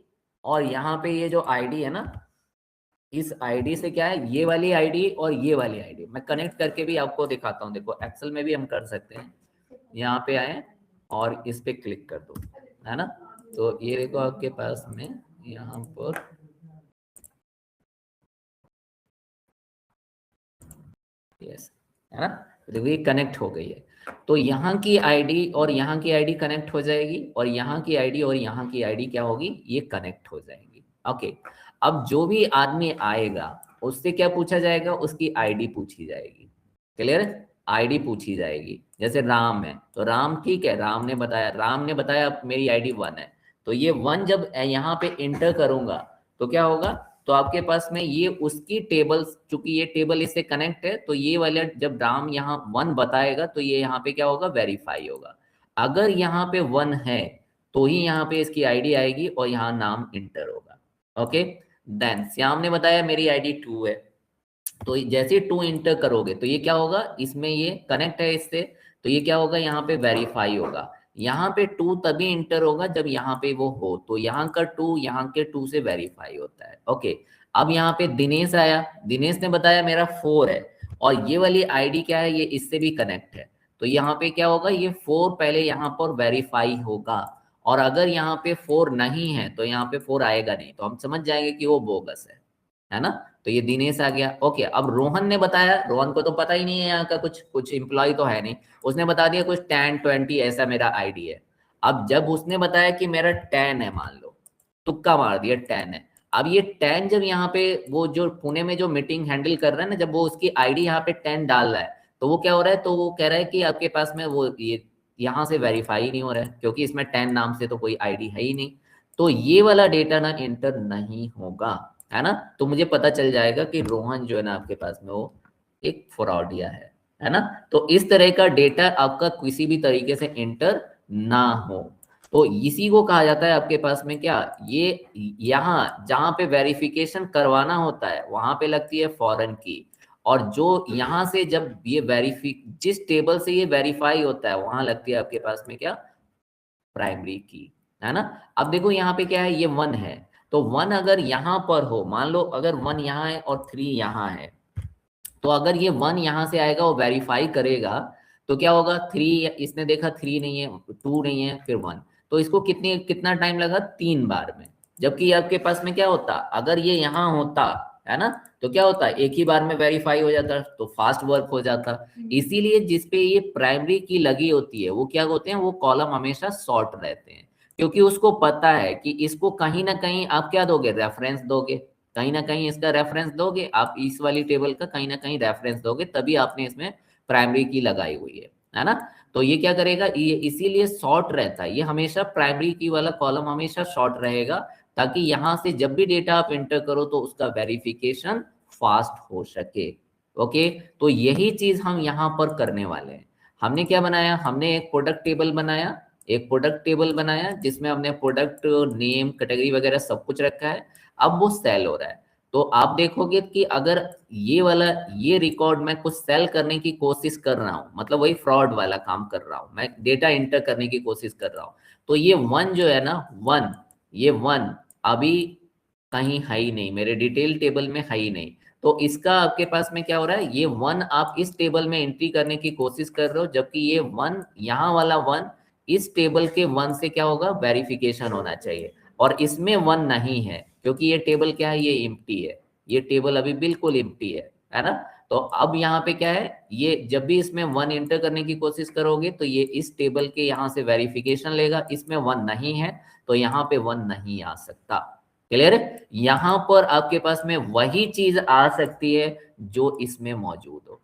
Speaker 1: और यहाँ पे ये जो आईडी है ना, इस आईडी से क्या है, ये वाली आईडी और ये वाली आईडी मैं कनेक्ट करके भी आपको दिखाता हूँ। देखो एक्सेल में भी हम कर सकते हैं, यहाँ पे आए और इस पे क्लिक कर दो, है ना, तो ये देखो आपके पास में यहाँ पर यस, है ना, देखो ये कनेक्ट हो गई है, तो यहाँ की आईडी और यहाँ की आईडी कनेक्ट हो जाएगी, और यहाँ की आईडी और यहाँ की आईडी क्या होगी, ये कनेक्ट हो जाएंगी। ओके, अब जो भी आदमी आएगा उससे क्या पूछा जाएगा, उसकी आईडी पूछी जाएगी, क्लियर है, आईडी पूछी जाएगी। जैसे राम है तो राम, ठीक है, राम ने बताया मेरी आईडी 1 है, तो ये 1 जब यहाँ पे इंटर करूंगा तो क्या होगा, तो आपके पास में ये उसकी टेबल, चूंकि ये टेबल इससे कनेक्ट है, तो ये वाला जब राम यहाँ 1 बताएगा तो ये यहाँ पे क्या होगा, वेरीफाई होगा। अगर यहाँ पे 1 है तो ही यहाँ पे इसकी आईडी आएगी और यहाँ नाम इंटर होगा। ओके, देन श्याम ने बताया मेरी आईडी 2 है, तो जैसे 2 इंटर करोगे तो ये क्या होगा, इसमें ये कनेक्ट है इससे, तो ये क्या होगा, यहाँ पे वेरीफाई होगा। यहाँ पे 2 तभी इंटर होगा जब यहाँ पे वो हो, तो यहाँ का 2 यहाँ के 2 से वेरीफाई होता है। ओके, अब यहाँ पे दिनेश आया, दिनेश ने बताया मेरा 4 है, और ये वाली आईडी क्या है, ये इससे भी कनेक्ट है, तो यहाँ पे क्या होगा, ये 4 पहले यहाँ पर वेरीफाई होगा, और अगर यहाँ पे 4 नहीं है तो यहाँ पे 4 आएगा नहीं, तो हम समझ जाएंगे कि वो बोगस है ना। तो ये दिनेश आ गया। ओके, अब रोहन ने बताया, रोहन को तो पता ही नहीं है यहाँ का कुछ एम्प्लॉय तो है नहीं, उसने बता दिया कुछ 10 20 ऐसा मेरा आईडी है। अब जब उसने बताया कि मेरा 10 है, मान लो तुक्का मार दिया 10 है, अब ये 10 जब यहाँ पे वो जो पुणे में जो मीटिंग हैंडल कर रहा है ना, जब वो उसकी आईडी यहाँ पे 10 डाल रहा है, तो वो क्या हो रहा है, तो वो कह रहा है कि आपके पास में वो ये यहाँ से वेरीफाई नहीं हो रहा है, क्योंकि इसमें 10 नाम से तो कोई आईडी है ही नहीं, तो ये वाला डेटा ना इंटर नहीं होगा, है ना। तो मुझे पता चल जाएगा कि रोहन जो है ना आपके पास में वो एक फ्रॉडिया है ना। तो इस तरह का डेटा आपका किसी भी तरीके से इंटर ना हो, तो इसी को कहा जाता है आपके पास में क्या, ये यहाँ जहाँ पे वेरिफिकेशन करवाना होता है वहां पे लगती है फॉरेन की, और जो यहाँ से जब ये जिस टेबल से ये वेरीफाई होता है वहां लगती है आपके पास में क्या, प्राइमरी की, है ना। अब देखो यहाँ पे क्या है, ये 1 है, तो 1 अगर यहाँ पर हो, मान लो अगर 1 यहाँ है और 3 यहाँ है, तो अगर ये 1 यहाँ से आएगा वो वेरीफाई करेगा, तो क्या होगा, 3 इसने देखा 3 नहीं है, 2 नहीं है, फिर 1, तो इसको कितना टाइम लगा, 3 बार में। जबकि आपके पास में क्या होता, अगर ये यहाँ होता है ना, तो क्या होता, एक ही बार में वेरीफाई हो जाता, तो फास्ट वर्क हो जाता। इसीलिए जिसपे ये प्राइमरी की लगी होती है वो क्या होते हैं, वो कॉलम हमेशा शॉर्ट रहते हैं, क्योंकि उसको पता है कि इसको कहीं ना कहीं आप क्या दोगे, रेफरेंस दोगे, कहीं ना कहीं इसका रेफरेंस दोगे आप, इस वाली टेबल का कहीं ना कहीं रेफरेंस दोगे, तभी आपने इसमें प्राइमरी की लगाई हुई है ना। तो ये क्या करेगा, ये इसीलिए शॉर्ट रहता है, ये हमेशा प्राइमरी की वाला कॉलम हमेशा शॉर्ट रहेगा, ताकि यहां से जब भी डेटा आप एंटर करो तो उसका वेरिफिकेशन फास्ट हो सके। ओके, तो यही चीज हम यहाँ पर करने वाले हैं। हमने क्या बनाया, हमने एक प्रोडक्ट टेबल बनाया, जिसमें हमने प्रोडक्ट नेम, कैटेगरी वगैरह सब कुछ रखा है। अब वो सेल हो रहा है, तो आप देखोगे कि अगर ये रिकॉर्ड मैं कुछ सेल करने की कोशिश कर रहा हूँ, मतलब वही फ्रॉड वाला काम कर रहा हूँ, मैं डेटा एंटर करने की कोशिश कर रहा हूँ, तो ये 1 जो है ना, ये 1 अभी कहीं है ही नहीं, मेरे डिटेल टेबल में है ही नहीं। तो इसका आपके पास में क्या हो रहा है, ये 1 आप इस टेबल में एंट्री करने की कोशिश कर रहे हो, जबकि ये 1 यहाँ वाला 1 इस टेबल के 1 से क्या होगा, वेरिफिकेशन होना चाहिए, और इसमें 1 नहीं है, क्योंकि ये टेबल क्या है, ये एम्प्टी है, ये टेबल अभी बिल्कुल एम्प्टी है ना। तो अब यहाँ पे क्या है, ये जब भी इसमें 1 एंटर करने की कोशिश करोगे तो ये इस टेबल के यहाँ से वेरिफिकेशन लेगा, इसमें 1 नहीं है तो यहाँ पे 1 नहीं आ सकता। क्लियर है, यहाँ पर आपके पास में वही चीज आ सकती है जो इसमें मौजूद हो।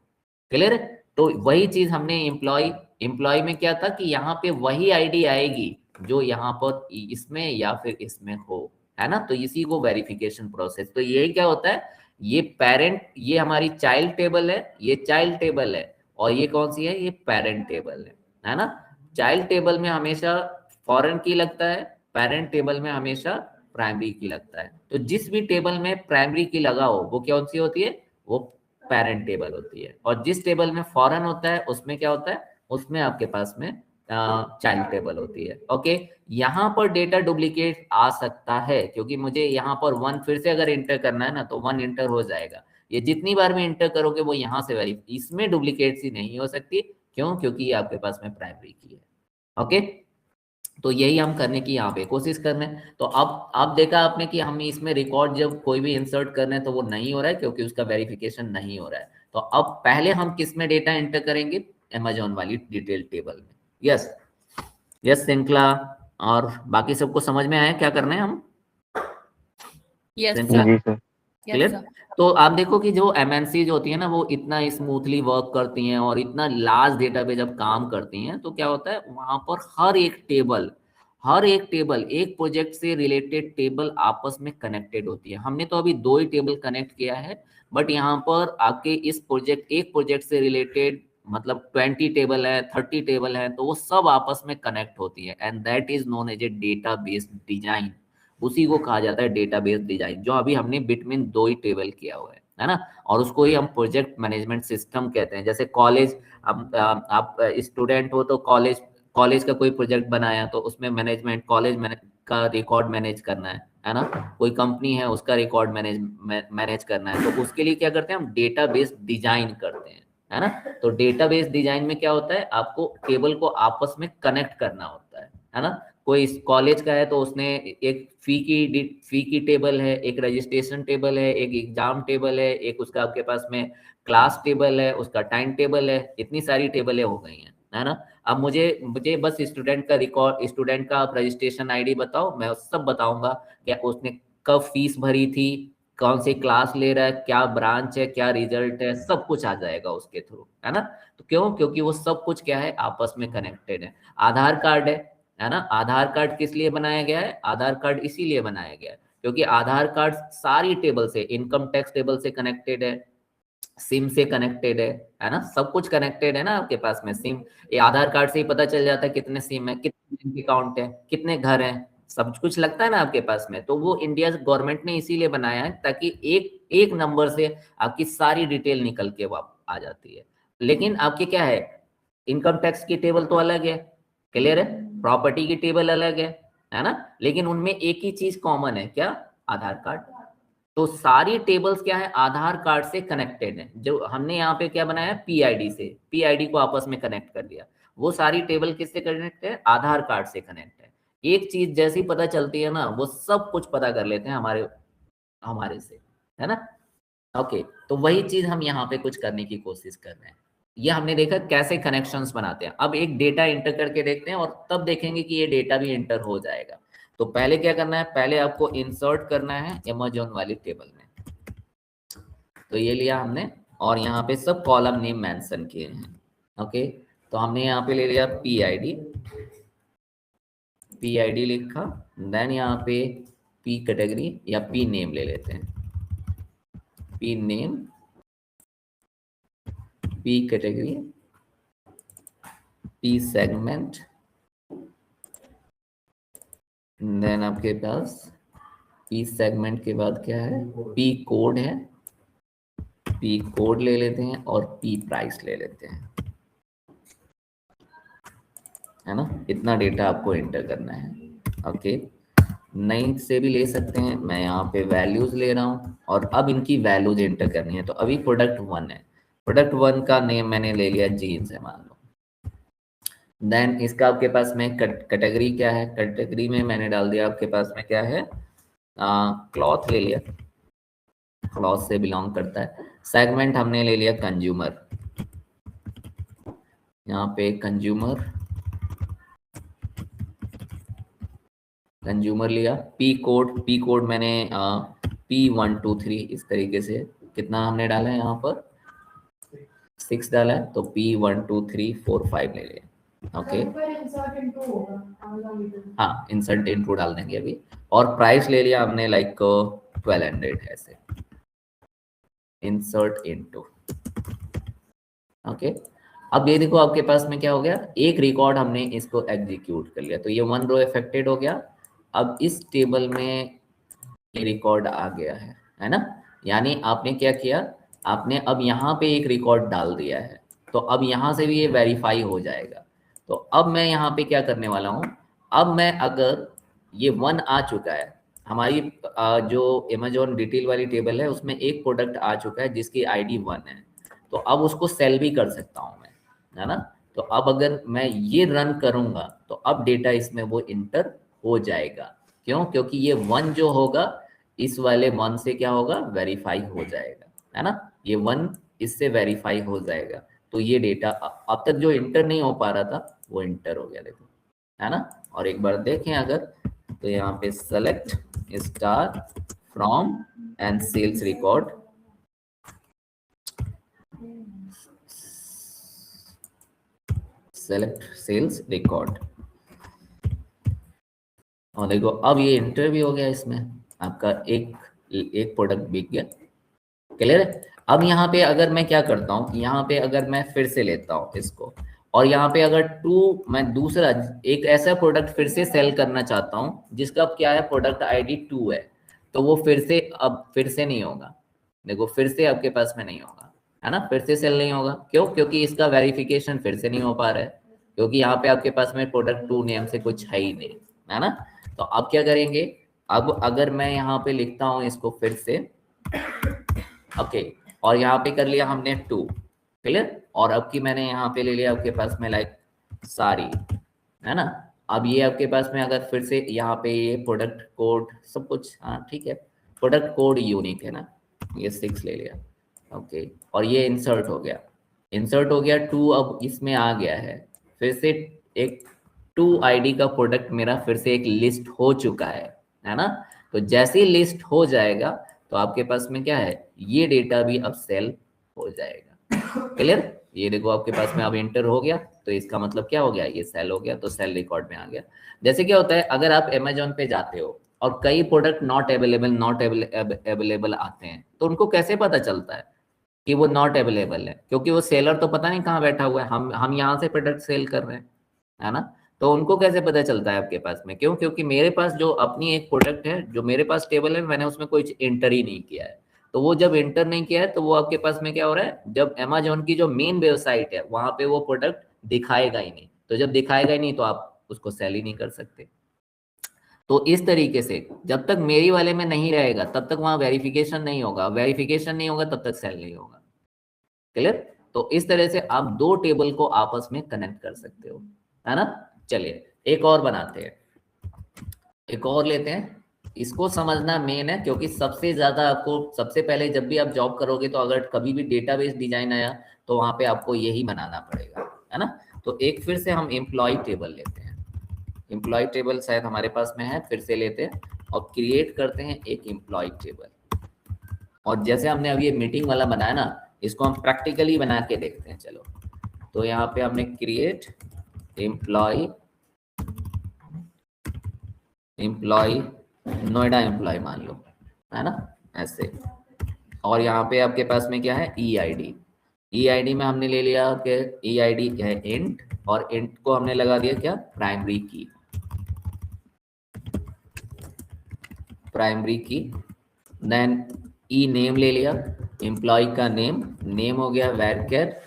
Speaker 1: क्लियर है, तो वही चीज हमने एम्प्लॉय में क्या था कि यहाँ पे वही आईडी आएगी जो यहाँ पर इसमें या फिर इसमें हो, है ना। तो इसी को वेरिफिकेशन प्रोसेस, तो ये क्या होता है, ये पेरेंट, ये हमारी चाइल्ड टेबल है, ये चाइल्ड टेबल है, और ये कौन सी है, ये पेरेंट टेबल है ना। चाइल्ड टेबल में हमेशा फॉरेन की लगता है, पेरेंट टेबल में हमेशा प्राइमरी की लगता है। तो जिस भी टेबल में प्राइमरी की लगा हो वो कौन सी होती है, वो पेरेंट टेबल होती है, और जिस टेबल में फॉरेन होता है उसमें क्या होता है, उसमें आपके पास में चाइल्ड टेबल होती है। ओके, यहाँ पर डेटा डुप्लीकेट आ सकता है, क्योंकि मुझे यहाँ पर 1 फिर से अगर एंटर करना है ना, तो 1 एंटर हो जाएगा, ये जितनी बार में एंटर करोगे वो यहाँ से वेरीफाई, इसमें डुप्लीकेट नहीं हो सकती, क्यों, क्योंकि ये आपके पास में प्राइमरी की है। ओके, तो यही हम करने की यहाँ पे कोशिश कर रहे हैं। तो अब देखा आपने कि हम इसमें रिकॉर्ड जब कोई भी इंसर्ट कर रहे हैं तो वो नहीं हो रहा है, क्योंकि उसका वेरिफिकेशन नहीं हो रहा है। तो अब पहले हम किस में डेटा एंटर करेंगे, अमेजोन वाली डिटेल टेबल में। यस श्रृंखला, और बाकी सबको समझ में आया क्या करना है हम?
Speaker 5: यस
Speaker 1: श्रृंखला,
Speaker 4: जी सर।
Speaker 1: क्लियर। तो आप देखो कि जो एमएनसी होती है ना, वो इतना स्मूथली वर्क करती हैं और इतना लार्ज डेटा पे जब काम करती हैं, तो क्या होता है, वहां पर हर एक टेबल एक प्रोजेक्ट से रिलेटेड टेबल आपस में कनेक्टेड होती है। हमने तो अभी 2 ही टेबल कनेक्ट किया है, बट यहाँ पर आपके इस एक प्रोजेक्ट से रिलेटेड मतलब 20 टेबल है, 30 टेबल है, तो वो सब आपस में कनेक्ट होती है, and that is known as a database design. उसी को कहा जाता है डेटाबेस डिजाइन, जो अभी हमने बिटवीन 2 ही टेबल किया हुआ है ना। और उसको ही हम प्रोजेक्ट मैनेजमेंट सिस्टम कहते हैं। जैसे कॉलेज, आप स्टूडेंट हो तो कॉलेज का कोई प्रोजेक्ट बनाया, तो उसमें मैनेजमेंट, कॉलेज का रिकॉर्ड मैनेज करना है ना। कोई कंपनी है, उसका रिकॉर्ड मैनेज करना है, तो उसके लिए क्या करते हैं हम, डेटाबेस डिजाइन करते हैं, है ना। तो डेटाबेस डिजाइन में क्या होता है, आपको टेबल को आपस में कनेक्ट करना होता है ना। कोई कॉलेज का है तो उसने एक फी की टेबल है, एक रजिस्ट्रेशन टेबल है, एक एग्जाम टेबल है, एक उसका आपके पास में क्लास टेबल है, उसका टाइम टेबल है, इतनी सारी टेबलें हो गई हैं, है ना। अब मुझे बस स्टूडेंट का आप रजिस्ट्रेशन आईडी बताओ, मैं सब बताऊंगा क्या उसने कब फीस भरी थी, कौन सी क्लास ले रहा है, क्या ब्रांच है, क्या रिजल्ट है, सब कुछ आ जाएगा उसके थ्रू, है ना। तो क्यों, क्योंकि वो सब कुछ क्या है, आपस में कनेक्टेड है। आधार कार्ड है ना। आधार कार्ड किस लिए बनाया गया है, आधार कार्ड इसीलिए बनाया गया है क्योंकि आधार कार्ड सारी टेबल से, इनकम टैक्स टेबल से कनेक्टेड है, सिम से कनेक्टेड है ना, सब कुछ कनेक्टेड है ना आपके पास में। सिम, ये आधार कार्ड से ही पता चल जाता है कितने सिम है, कितने बैंक अकाउंट है, कितने घर हैं, सब कुछ लगता है ना आपके पास में। तो वो इंडिया गवर्नमेंट ने इसीलिए बनाया है ताकि एक नंबर से आपकी सारी डिटेल निकल के आ जाती है। लेकिन आपके क्या है, इनकम टैक्स की टेबल तो अलग है, क्लियर है, प्रॉपर्टी की टेबल अलग है ना, लेकिन उनमें एक ही चीज कॉमन है, क्या, आधार कार्ड। तो सारी टेबल्स क्या है, आधार कार्ड से कनेक्टेड है। जो हमने यहाँ पे क्या बनाया, पीआईडी से, पीआईडी को आपस में कनेक्ट कर दिया। वो सारी टेबल किससे कनेक्ट है, आधार कार्ड से कनेक्ट है। एक चीज जैसी पता चलती है ना, वो सब कुछ पता कर लेते हैं हमारे से, है ना। ओके, तो वही चीज हम यहाँ पे कुछ करने की कोशिश कर रहे हैं। ये हमने देखा कैसे कनेक्शंस बनाते हैं। अब एक डेटा इंटर करके देखते हैं और तब देखेंगे कि ये डेटा भी इंटर हो जाएगा। तो पहले क्या करना है, पहले आपको इंसर्ट करना है अमेज़न वाली टेबल में। तो ये लिया हमने और यहाँ पे सब कॉलम नेम मेंशन किए हैं। ओके, तो हमने यहाँ पे ले लिया पी लिखा, देन यहाँ पे पी कैटेगरी या पी नेम ले लेते हैं, P name, P category, P segment, then आपके पास पी सेगमेंट के बाद क्या है, पी कोड है, पी कोड ले लेते हैं और पी प्राइस ले लेते हैं, है ना। इतना डेटा आपको एंटर करना है। ओके, नई से भी ले सकते हैं, मैं यहाँ पे वैल्यूज ले रहा हूँ और अब इनकी वैल्यूज एंटर करनी है। तो अभी प्रोडक्ट 1 है, प्रोडक्ट 1 का नेम मैंने ले लिया जीन्स है मान लो। देन इसका आपके पास में कैटेगरी क्या है, कैटेगरी में मैंने डाल दिया आपके पास में क्या है, क्लॉथ ले लिया, क्लॉथ से बिलोंग करता है। सेगमेंट हमने ले लिया कंज्यूमर, यहाँ पे कंज्यूमर लिया। पी कोड मैंने P123 इस तरीके से, कितना हमने डाला है यहाँ पर 6 डाला है, तो P12345 ले लिया। ओके, हाँ इंसर्ट इनटू डाल देंगे अभी। और प्राइस ले लिया हमने लाइक 1200 ऐसे, इंसर्ट इनटू। ओके, अब ये देखो आपके पास में क्या हो गया, एक रिकॉर्ड हमने इसको एग्जीक्यूट कर लिया, तो ये 1 रो अफेक्टेड हो गया। अब इस टेबल में ये रिकॉर्ड आ गया है ना। यानी आपने क्या किया, आपने अब यहाँ पे एक रिकॉर्ड डाल दिया है, तो अब यहाँ से भी ये वेरीफाई हो जाएगा। तो अब मैं यहाँ पे क्या करने वाला हूँ, अब मैं अगर ये 1 आ चुका है, हमारी जो अमेज़न डिटेल वाली टेबल है उसमें एक प्रोडक्ट आ चुका है जिसकी ID 1 है, तो अब उसको सेल भी कर सकता हूँ मैं, है ना। तो अब अगर मैं ये रन करूंगा तो अब डेटा इसमें वो इंटर हो जाएगा। क्यों? क्योंकि ये 1 जो होगा इस वाले 1 से क्या होगा, वेरीफाई हो जाएगा, है ना। ये 1 इससे वेरीफाई हो जाएगा, तो ये डेटा अब तक जो इंटर नहीं हो पा रहा था वो इंटर हो गया, देखो, है ना। और एक बार देखें अगर, तो यहाँ पे select star from and sales record, select sales record, और देखो अब ये इंटर भी हो गया, इसमें आपका एक प्रोडक्ट बिक गया। क्लियर है। अब यहाँ पे अगर मैं क्या करता हूँ, यहाँ पे अगर मैं फिर से लेता हूँ इसको, और यहाँ पे अगर मैं दूसरा एक ऐसा प्रोडक्ट फिर से सेल करना चाहता हूँ जिसका अब क्या है, प्रोडक्ट ID 2 है, तो वो फिर से नहीं होगा। देखो फिर से आपके पास में नहीं होगा, है ना, फिर से सेल नहीं होगा। क्यों? क्योंकि इसका वेरिफिकेशन फिर से नहीं हो पा रहा है, क्योंकि यहाँ पे आपके पास में प्रोडक्ट 2 नेम से कुछ है ही नहीं, है ना। तो अब क्या करेंगे, अब अगर मैं यहाँ पे लिखता हूँ इसको फिर से, ओके, और यहाँ पे कर लिया हमने 2, क्लियर। और अब की मैंने यहाँ पे ले लिया आपके पास में लाइक सारी, है ना। अब ये आपके पास में अगर फिर से यहाँ पे ये प्रोडक्ट कोड सब कुछ, हाँ ठीक है, प्रोडक्ट कोड यूनिक है ना, ये 6 ले लिया, ओके। और ये इंसर्ट हो गया 2, अब इसमें आ गया है, फिर से एक 2 ID का प्रोडक्ट मेरा फिर से एक लिस्ट हो चुका है ना। तो जैसे ही लिस्ट हो जाएगा तो आपके पास में क्या है, ये डेटा भी अब सेल हो जाएगा। क्लियर। ये देखो आपके पास में अब एंटर हो गया, तो इसका मतलब क्या हो गया, ये सेल हो गया, तो सेल रिकॉर्ड में आ गया। जैसे क्या होता है, अगर आप अमेज़न पे जाते हो और कई प्रोडक्ट नॉट अवेलेबल आते हैं, तो उनको कैसे पता चलता है कि वो नॉट अवेलेबल है? क्योंकि वो सेलर तो पता नहीं कहाँ बैठा हुआ है, हम यहाँ से प्रोडक्ट सेल कर रहे हैं, है ना। तो उनको कैसे पता चलता है आपके पास में? क्यों? क्योंकि मेरे पास जो अपनी एक प्रोडक्ट है, जो मेरे पास टेबल है, मैंने उसमें कोई एंटर ही नहीं किया है। तो वो जब एंटर नहीं किया है तो वो आपके पास में क्या हो रहा है, जब अमेज़न की जो मेन वेबसाइट है वहां पे वो प्रोडक्ट दिखाएगा ही नहीं। तो जब दिखाएगा ही नहीं तो आप उसको सेल ही नहीं कर सकते। तो इस तरीके से जब तक मेरी वाले में नहीं रहेगा तब तक वहां वेरिफिकेशन नहीं होगा, वेरिफिकेशन नहीं होगा तब तक सेल नहीं होगा। क्लियर। तो इस तरह से आप 2 टेबल को आपस में कनेक्ट कर सकते हो, है ना। चलिए एक और बनाते हैं। एक और लेते हैं, इसको समझना मेन है, क्योंकि सबसे ज्यादा आपको सबसे पहले जब भी आप जॉब करोगे तो अगर कभी भी डेटाबेस डिजाइन आया तो वहां पे आपको यही बनाना पड़ेगा, है ना। तो एक फिर से हम एम्प्लॉय टेबल लेते हैं, एम्प्लॉय टेबल शायद हमारे पास में है, फिर से लेते हैं और क्रिएट करते हैं एक एम्प्लॉय टेबल। और जैसे हमने अभी ये मीटिंग वाला बनाया ना, इसको हम प्रैक्टिकली बना के देखते हैं। चलो, तो यहाँ पे हमने क्रिएट एम्प्लॉय नोएडा एम्प्लॉय मान लो, है ना, ऐसे। और यहाँ पे आपके पास में क्या है, EID में हमने ले लिया कि EID है इंट, और इंट को हमने लगा दिया क्या, प्राइमरी की। देन ई नेम ले लिया, एम्प्लॉय का नेम हो गया वैरकेर,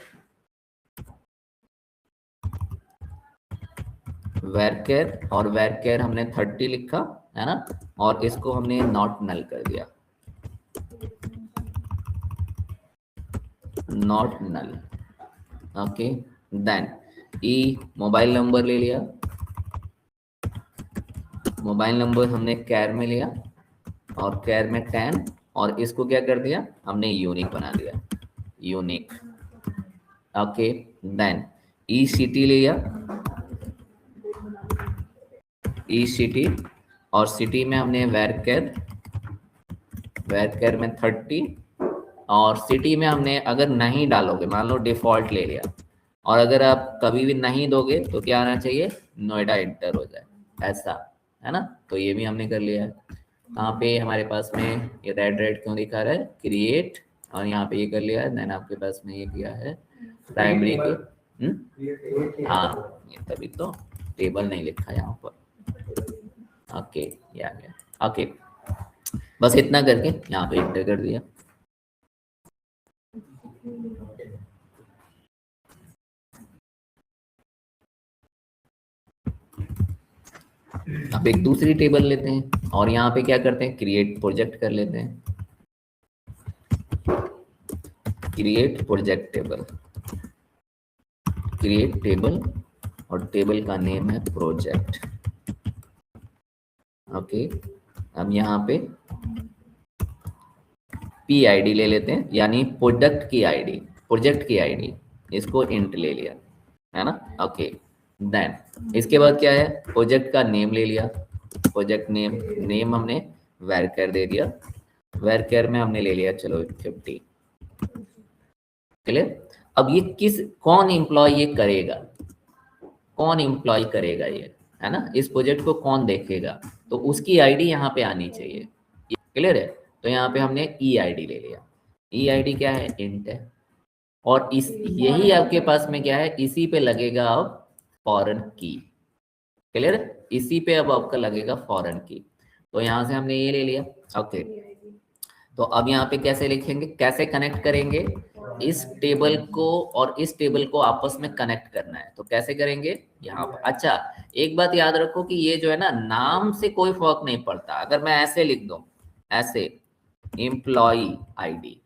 Speaker 1: और वैरकेर हमने 30 लिखा, है ना, और इसको हमने नॉट नल कर दिया, not null. Okay, then E mobile number ले लिया, मोबाइल नंबर हमने कैर में लिया और कैर में 10, और इसको क्या कर दिया हमने, यूनिक बना दिया, यूनिक। ओके, देन ई सिटी लिया, ई सिटी, और सिटी में हमने वैरकेर में 30, और सिटी में हमने अगर नहीं डालोगे, मान लो डिफॉल्ट ले लिया, और अगर आप कभी भी नहीं दोगे तो क्या आना चाहिए, नोएडा एंटर हो जाए, ऐसा, है ना। तो ये भी हमने कर लिया है। यहाँ पे हमारे पास में ये रेड क्यों दिखा रहा है, क्रिएट, और यहाँ पे ये कर लिया है। देन आपके पास में ये किया है प्राइमरी की, हाँ, ये तभी तो टेबल नहीं लिखा यहाँ पर। ओके, ये आ गया। ओके, बस इतना करके यहाँ पे एंटर कर दिया। अब एक दूसरी टेबल लेते हैं और यहाँ पे क्या करते हैं, क्रिएट प्रोजेक्ट कर लेते हैं, क्रिएट प्रोजेक्ट टेबल, और टेबल का नेम है प्रोजेक्ट। ओके, अब यहाँ पे PID ले लेते हैं, यानी प्रोजेक्ट की आईडी, इसको इंट ले लिया, है ना। ओके, देन इसके बाद क्या है, प्रोजेक्ट का नेम ले लिया, प्रोजेक्ट नेम हमने वैरकेर दे दिया, वैरकेर में हमने ले लिया चलो 50। क्लियर। अब ये कौन एम्प्लॉय ये करेगा, ये, है ना, इस प्रोजेक्ट को कौन देखेगा, तो उसकी आईडी यहाँ पे आनी चाहिए। क्लियर है। तो यहाँ पे हमने EID ले लिया, EID क्या है, इंट है, और यही आपके पास में क्या है, इसी पे लगेगा अब फॉरेन की। क्लियर, इसी पे अब आपका लगेगा फॉरेन की। तो यहाँ से हमने ये ले लिया। ओके, तो अब यहाँ पे कैसे लिखेंगे, कैसे कनेक्ट करेंगे, इस टेबल को और इस टेबल को आपस में कनेक्ट करना है, तो कैसे करेंगे यहाँ पर। अच्छा, एक बात याद रखो कि ये जो है ना, नाम से कोई फर्क नहीं पड़ता। अगर मैं ऐसे लिख दूं, ऐसे एम्प्लॉय आईडी,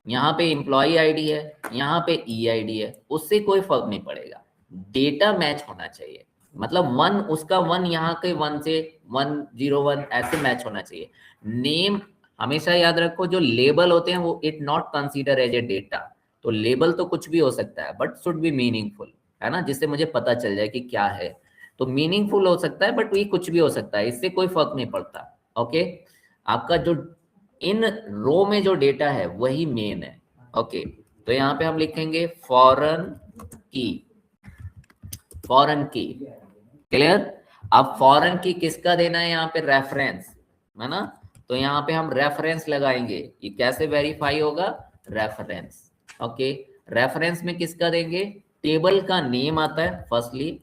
Speaker 1: यहाँ पे एम्प्लॉय आईडी है, यहाँ पे EID है, उससे कोई फर्क नहीं पड़ेगा, डेटा मैच होना चाहिए। मतलब 1 उसका 1 यहाँ के 1 से 101 ऐसे मैच होना चाहिए। नेम हमेशा याद रखो, जो लेबल होते हैं वो it not consider as a data. तो लेबल तो कुछ भी हो सकता है, बट शुड बी मीनिंगफुल, है ना, जिससे मुझे पता चल जाए कि क्या है। तो मीनिंगफुल हो सकता है, बट ये कुछ भी हो सकता है, इससे कोई फर्क नहीं पड़ता। ओके, आपका जो इन रो में जो डेटा है वही मेन है। ओके, तो यहाँ पे हम लिखेंगे फॉरेन की। क्लियर। अब फॉरेन की किसका देना है, यहाँ पे रेफरेंस, है ना, तो यहाँ पे हम रेफरेंस लगाएंगे। ये कैसे वेरीफाई होगा, रेफरेंस। ओके, रेफरेंस में किसका देंगे, टेबल का नेम आता है, फर्स्टली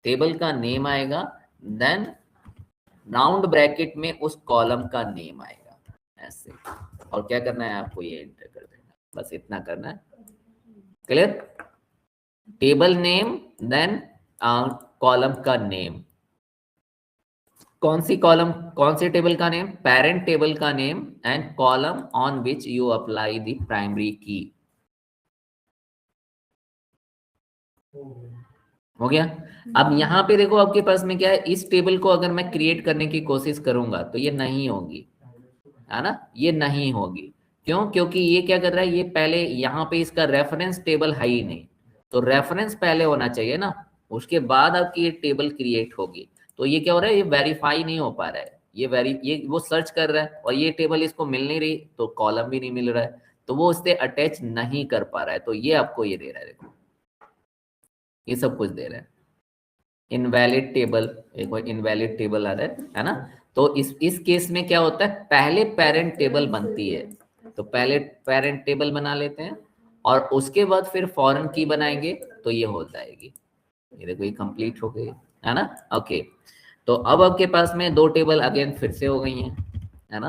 Speaker 1: टेबल का नेम आएगा, देन राउंड ब्रैकेट में उस कॉलम का नेम आएगा, ऐसे। और क्या करना है आपको, ये एंटर कर देना, बस इतना करना है। Clear. Table name, then column का नेम, कौन सी कॉलम, कौन सी टेबल का नेम, पेरेंट टेबल का name, and column on which you apply the primary key. हो गया। अब यहाँ पे देखो आपके पास में क्या है, इस टेबल को अगर मैं क्रिएट करने की कोशिश करूंगा तो ये नहीं होगी, है ना, ये नहीं होगी। क्यों? क्योंकि ये क्या कर रहा है, ये पहले यहाँ पे इसका रेफरेंस टेबल है ही नहीं, तो रेफरेंस पहले होना चाहिए ना, उसके बाद आपकी ये टेबल क्रिएट होगी। तो ये क्या हो रहा है, ये वेरीफाई नहीं हो पा रहा है, ये वो सर्च कर रहा है और ये टेबल इसको मिल नहीं रही, तो कॉलम भी नहीं मिल रहा है, तो वो उससे अटैच नहीं कर पा रहा है। तो ये आपको ये दे रहा है, देखो ये सब कुछ दे रहा है, इनवैलिड टेबल, एक इनवैलिड टेबल आ रहा है ना। तो इस केस में क्या होता है, पहले पेरेंट टेबल बनती है, तो पहले पेरेंट टेबल बना लेते हैं और उसके बाद फिर फॉरेन की बनाएंगे, तो ये हो जाएगी। ये देखो ये कंप्लीट हो गई, है ना। ओके, तो अब आपके पास में दो टेबल अगेन फिर से हो गई हैं, है ना।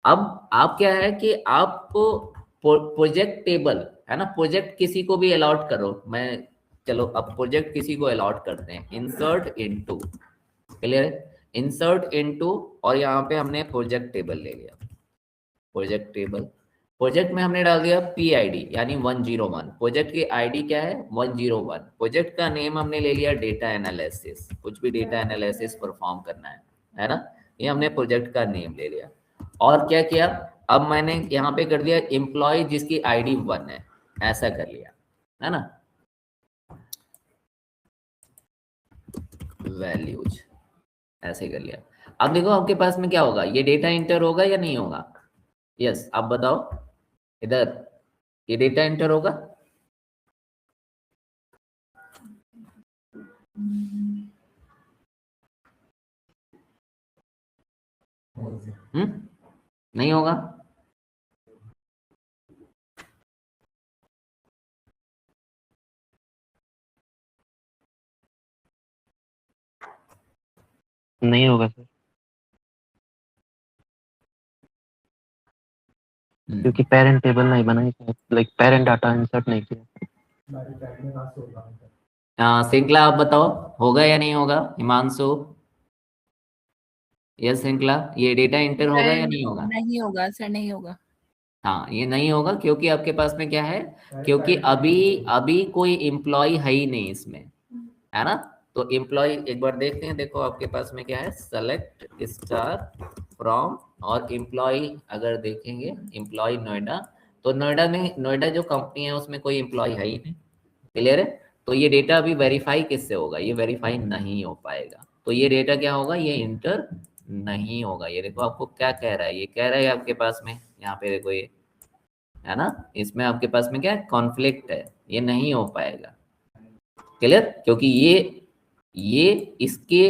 Speaker 1: अब आप क्या है कि आपको प्रोजेक्ट टेबल, है ना, प्रोजेक्ट किसी को भी अलॉट करो, मैं चलो अब प्रोजेक्ट किसी को अलॉट करते हैं, इंसर्ट इनटू, क्लियर है, इंसर्ट इनटू, और यहाँ पे हमने प्रोजेक्ट टेबल ले लिया, प्रोजेक्ट टेबल, प्रोजेक्ट में हमने डाल दिया PID यानी 101, प्रोजेक्ट की आईडी क्या है 101, प्रोजेक्ट का नेम हमने ले लिया डेटा एनालिसिस, कुछ भी डेटा एनालिसिस परफॉर्म करना है ना, ये हमने प्रोजेक्ट का नेम ले लिया। और क्या किया, अब मैंने यहाँ पे कर दिया एम्प्लॉय जिसकी ID 1 है, ऐसा कर लिया, है ना, वैल्यूज ऐसे कर लिया। अब देखो आपके पास में क्या होगा, ये डेटा इंटर होगा या नहीं होगा, यस आप बताओ, इधर ये डेटा इंटर होगा, नहीं होगा,
Speaker 4: नहीं होगा सर, क्योंकि पेरेंट टेबल नहीं बनाई, लाइक पेरेंट डाटा इंसर्ट नहीं किया।
Speaker 1: श्रृंखला आप बताओ होगा या नहीं होगा, हिमांशु, यस श्रृंखला, ये डेटा इंटर होगा या नहीं होगा?
Speaker 5: नहीं होगा सर, नहीं होगा।
Speaker 1: हाँ ये नहीं होगा, क्योंकि आपके पास में क्या है, क्योंकि अभी कोई एम्प्लॉय है ही नहीं इसमें, है ना। तो एम्प्लॉय एक बार देखते हैं, देखो आपके पास में क्या है, सेलेक्ट स्टार फ्रॉम, और एम्प्लॉय अगर देखेंगे एम्प्लॉय नोएडा, तो नोएडा जो कंपनी है उसमें कोई एम्प्लॉय है ही नहीं, क्लियर है। तो ये डेटा अभी वेरीफाई किससे होगा, ये वेरीफाई नहीं हो पाएगा, तो ये डेटा क्या होगा, ये इंटर नहीं होगा। ये देखो आपको क्या कह रहा है, ये कह रहा है आपके पास में यहाँ पे देखो ये, है ना, इसमें आपके पास में क्या है, कॉन्फ्लिक्ट है, ये नहीं हो पाएगा, क्लियर, क्योंकि ये इसके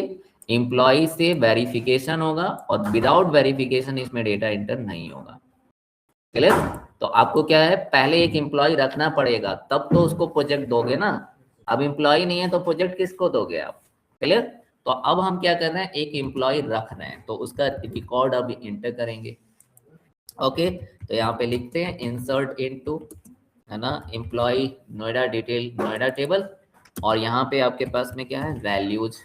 Speaker 1: एम्प्लॉय से वेरिफिकेशन होगा और विदाउट वेरिफिकेशन इसमें डेटा इंटर नहीं होगा, क्लियर। तो आपको क्या है, पहले एक एम्प्लॉय रखना पड़ेगा, तब तो उसको प्रोजेक्ट दोगे ना, अब एम्प्लॉय नहीं है तो प्रोजेक्ट किसको दोगे आप, क्लियर। तो अब हम क्या कर रहे हैं, एक एम्प्लॉय रख रहे हैं, तो उसका रिकॉर्ड अब इंटर करेंगे। ओके, तो यहाँ पे लिखते हैं इंसर्ट इनटू, है ना, employ Noida detail Noida table, और यहाँ पे आपके पास में क्या है, वैल्यूज,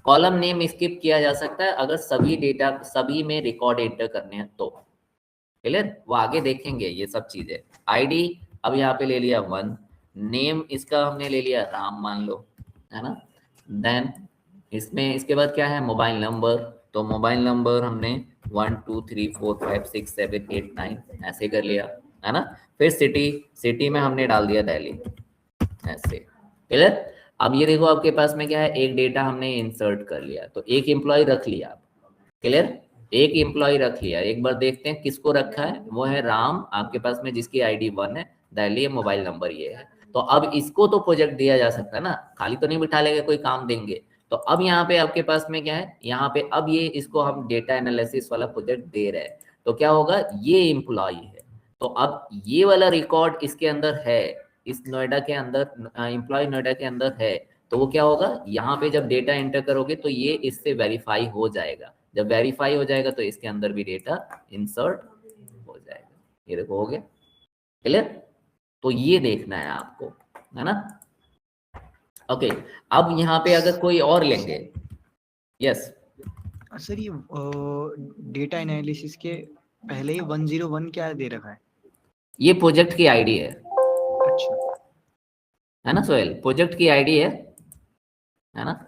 Speaker 1: कॉलम नेम स्किप किया जा सकता है अगर सभी डेटा सभी में रिकॉर्ड एंटर करने हैं तो, क्लियर, वो आगे देखेंगे ये सब चीजें। आईडी अब यहाँ पे ले लिया 1, नेम इसका हमने ले लिया राम मान लो, है ना, देन इसमें इसके बाद क्या है, मोबाइल नंबर, तो मोबाइल नंबर हमने 1 2 3 4 5 6 7 8 9 ऐसे कर लिया, है ना। फिर सिटी में हमने डाल दिया दिल्ली, ऐसे, क्लियर। अब ये देखो आपके पास में क्या है, एक डेटा हमने इंसर्ट कर लिया, तो एक एम्प्लॉय रख लिया आप, क्लियर, एक एम्प्लॉय रख लिया। एक बार देखते हैं किसको रखा है, वो है राम आपके पास में जिसकी ID 1 है, दिल्ली मोबाइल नंबर ये है। तो अब इसको तो प्रोजेक्ट दिया जा सकता है ना, खाली तो नहीं बिठा लेंगे, कोई काम देंगे। तो अब यहाँ पे आपके पास में क्या है, यहाँ पे अब ये इसको हम डेटा एनालिसिस वाला प्रोजेक्ट दे रहे हैं, तो क्या होगा, ये एम्प्लॉय है, तो अब ये वाला रिकॉर्ड इसके अंदर है, इस नोएडा के अंदर, एम्प्लॉय नोएडा के अंदर है, तो वो क्या होगा, यहाँ पे जब डेटा एंटर करोगे तो ये इससे वेरीफाई हो जाएगा, जब वेरीफाई हो जाएगा तो इसके अंदर भी डेटा इंसर्ट हो जाएगा। ये देखो हो गया, क्लियर। तो ये देखना है आपको, है ना। ओके, अब यहाँ पे अगर कोई और लेंगे, यस
Speaker 6: सर ये डेटा एनालिसिस के पहले ही 101 क्या दे रखा है?
Speaker 1: ये प्रोजेक्ट की आईडी है,
Speaker 6: अच्छा,
Speaker 1: है ना सोहेल, प्रोजेक्ट की आईडी है, है ना।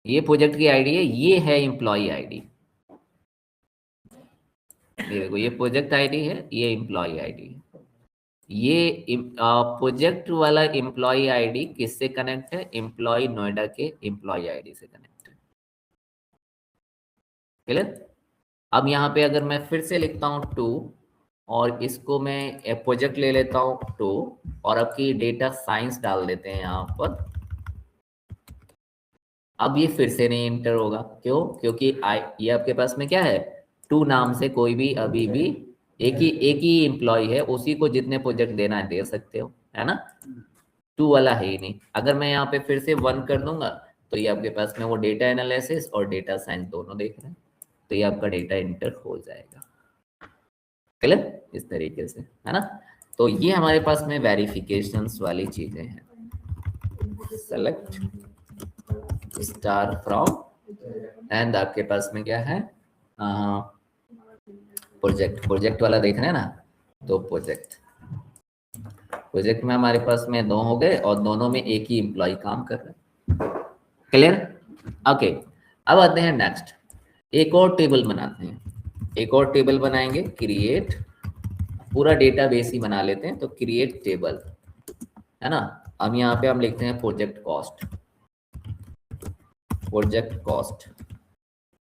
Speaker 1: ये प्रोजेक्ट की आईडी है, ये है एम्प्लॉय आईडी। ये देखो, ये प्रोजेक्ट आईडी है, ये एम्प्लॉय आईडी है। ये प्रोजेक्ट वाला एम्प्लॉय आईडी किससे कनेक्ट है? एम्प्लॉय नोएडा के एम्प्लॉय आईडी से कनेक्ट है। क्लियर? अब यहाँ पे अगर मैं फिर से लिखता हूँ 2 और इसको मैं प्रोजेक्ट ले लेता हूँ 2 और आपकी डेटा साइंस डाल देते हैं यहाँ पर। अब ये फिर से नहीं एंटर होगा, क्यों? क्योंकि ये आपके पास में क्या है, 2 नाम से कोई भी अभी भी एक ही एम्प्लॉय है, उसी को जितने प्रोजेक्ट देना है दे सकते हो, है ना। 2 वाला है ही नहीं। अगर मैं यहाँ पे फिर से 1 कर दूंगा तो ये आपके पास में वो डेटा एनालिसिस और डेटा साइंस दोनों देख रहे हैं, तो ये आपका डेटा एंटर हो जाएगा। क्लियर? इस तरीके से, है ना। तो ये हमारे पास में वेरिफिकेशंस वाली चीजें हैं। सेलेक्ट स्टार फ्रॉम एंड आपके पास में क्या है, प्रोजेक्ट वाला देख रहे हैं ना, तो प्रोजेक्ट में हमारे पास में 2 हो गए और दोनों में एक ही एम्प्लॉय काम कर रहा है। क्लियर? ओके, अब आते हैं नेक्स्ट, एक और टेबल बनाते हैं। एक और टेबल बनाएंगे, क्रिएट, पूरा डेटाबेस ही बना लेते हैं, तो क्रिएट टेबल, है ना। अब यहाँ पे हम लिखते हैं project cost.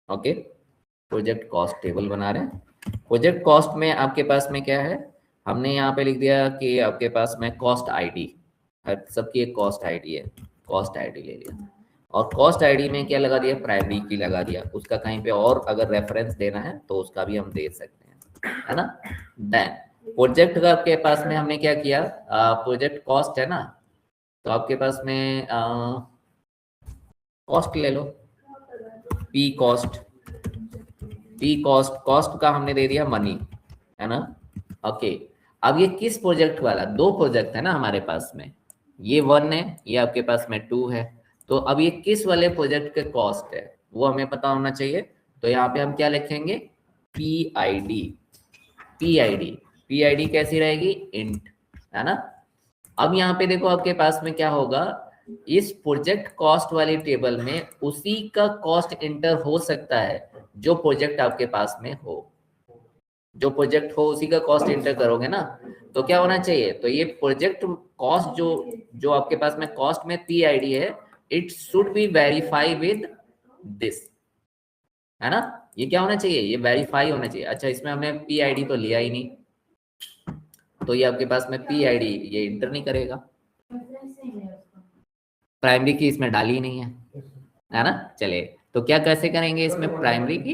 Speaker 1: Okay, project cost table बना रहे हैं। प्रोजेक्ट कॉस्ट में आपके पास में क्या है, हमने यहाँ पे लिख दिया कि आपके पास में कॉस्ट आईडी, सबकी एक कॉस्ट आईडी है, कॉस्ट आईडी ले लिया और कॉस्ट आईडी में क्या लगा दिया, प्राइमरी की लगा दिया। उसका कहीं पे और अगर रेफरेंस देना है तो उसका भी हम दे सकते हैं, है ना। देन प्रोजेक्ट का आपके पास में हमने क्या किया, प्रोजेक्ट कॉस्ट है ना, तो आपके पास में कॉस्ट ले लो, पी कॉस्ट का हमने दे दिया मनी, है ना। ओके, अब ये किस प्रोजेक्ट वाला, 2 प्रोजेक्ट है ना हमारे पास में, ये 1 है, ये आपके पास में 2 है, तो अब ये किस वाले प्रोजेक्ट के कॉस्ट है वो हमें पता होना चाहिए। तो यहाँ पे हम क्या लिखेंगे, पी आई डी कैसी रहेगी, इंट, है ना। अब यहाँ पे देखो आपके पास में क्या होगा, इस प्रोजेक्ट कॉस्ट वाली टेबल में उसी का कॉस्ट इंटर हो सकता है जो प्रोजेक्ट आपके पास में हो, जो प्रोजेक्ट हो उसी का कॉस्ट इंटर करोगे ना, तो क्या होना चाहिए, तो ये प्रोजेक्ट कॉस्ट जो आपके पास में कॉस्ट में पी आई डी है, it should be verify with this, है ना। ये क्या होना चाहिए, ये वेरीफाई होना चाहिए। अच्छा, इसमें हमने पी आई डी तो लिया ही नहीं, तो ये आपके पास में पी आई डी ये इंटर नहीं करेगा, प्राइमरी की इसमें डाली ही नहीं है ना। चलिए, तो क्या कैसे करेंगे, इसमें प्राइमरी की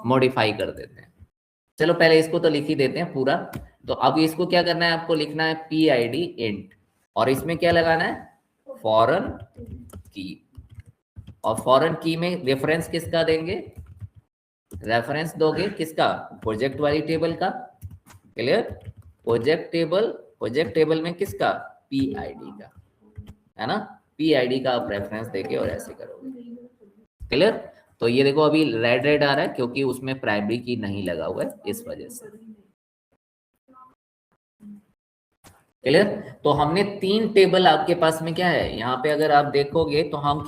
Speaker 1: मॉडिफाई कर देते हैं। चलो पहले इसको तो लिख ही देते हैं पूरा। तो अब इसको क्या करना है, आपको लिखना है पी आई डी इंट, और इसमें क्या लगाना है, फॉरेन की, और फॉरेन की में रेफरेंस किसका देंगे, रेफरेंस दोगे किसका, प्रोजेक्ट वाली टेबल का। क्लियर? प्रोजेक्ट टेबल में किसका, पी आई डी का, है ना। पी आई डी का आप रेफरेंस देके और ऐसे करोगे। क्लियर? तो ये देखो अभी रेड आ रहा है क्योंकि उसमें प्राइमरी की नहीं लगा हुआ है, इस वजह से। क्लियर? तो हमने 3 टेबल आपके पास में क्या है, यहाँ पे अगर आप देखोगे तो हम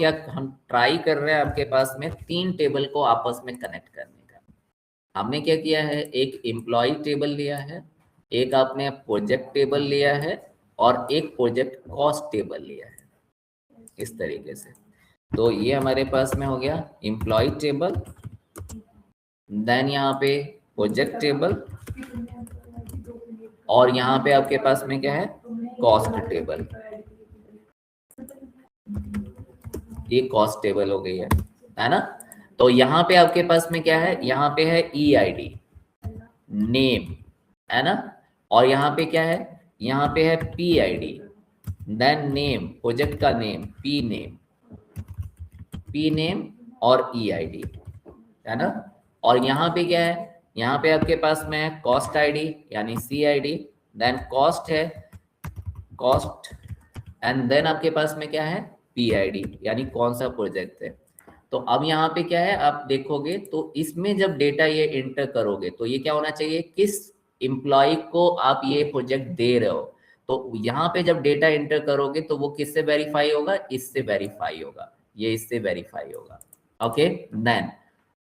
Speaker 1: ट्राई कर रहे हैं आपके पास में 3 टेबल को आपस में कनेक्ट करने का। हमने क्या किया है, एक एम्प्लॉय टेबल लिया है, एक आपने प्रोजेक्ट टेबल लिया है और एक प्रोजेक्ट कॉस्ट टेबल लिया है, इस तरीके से। तो ये हमारे पास में हो गया एम्प्लॉय टेबल, देन यहाँ पे प्रोजेक्ट टेबल, और यहाँ पे आपके पास में क्या है, कॉस्ट टेबल। ये कॉस्ट टेबल हो गई है ना। तो यहाँ पे आपके पास में क्या है, यहाँ पे है ई आई डी, नेम, है ना, और यहाँ पे क्या है, यहाँ पे है P I D, then name, project का नेम, पी नेम और ई आई डी, है ना। और यहाँ पे क्या है, यहाँ पे आपके पास में है कॉस्ट आईडी यानी सी आई डी, देन कॉस्ट है कॉस्ट, एंड देन आपके पास में क्या है, पी आई डी यानी कौन सा प्रोजेक्ट है। तो अब यहाँ पे क्या है, आप देखोगे तो इसमें जब डेटा ये इंटर करोगे तो ये क्या होना चाहिए, किस एम्प्लॉय को आप ये प्रोजेक्ट दे रहे हो, तो यहाँ पे जब डेटा एंटर करोगे तो वो किससे वेरीफाई होगा, इससे वेरीफाई होगा, ये इससे वेरीफाई होगा। ओके देन,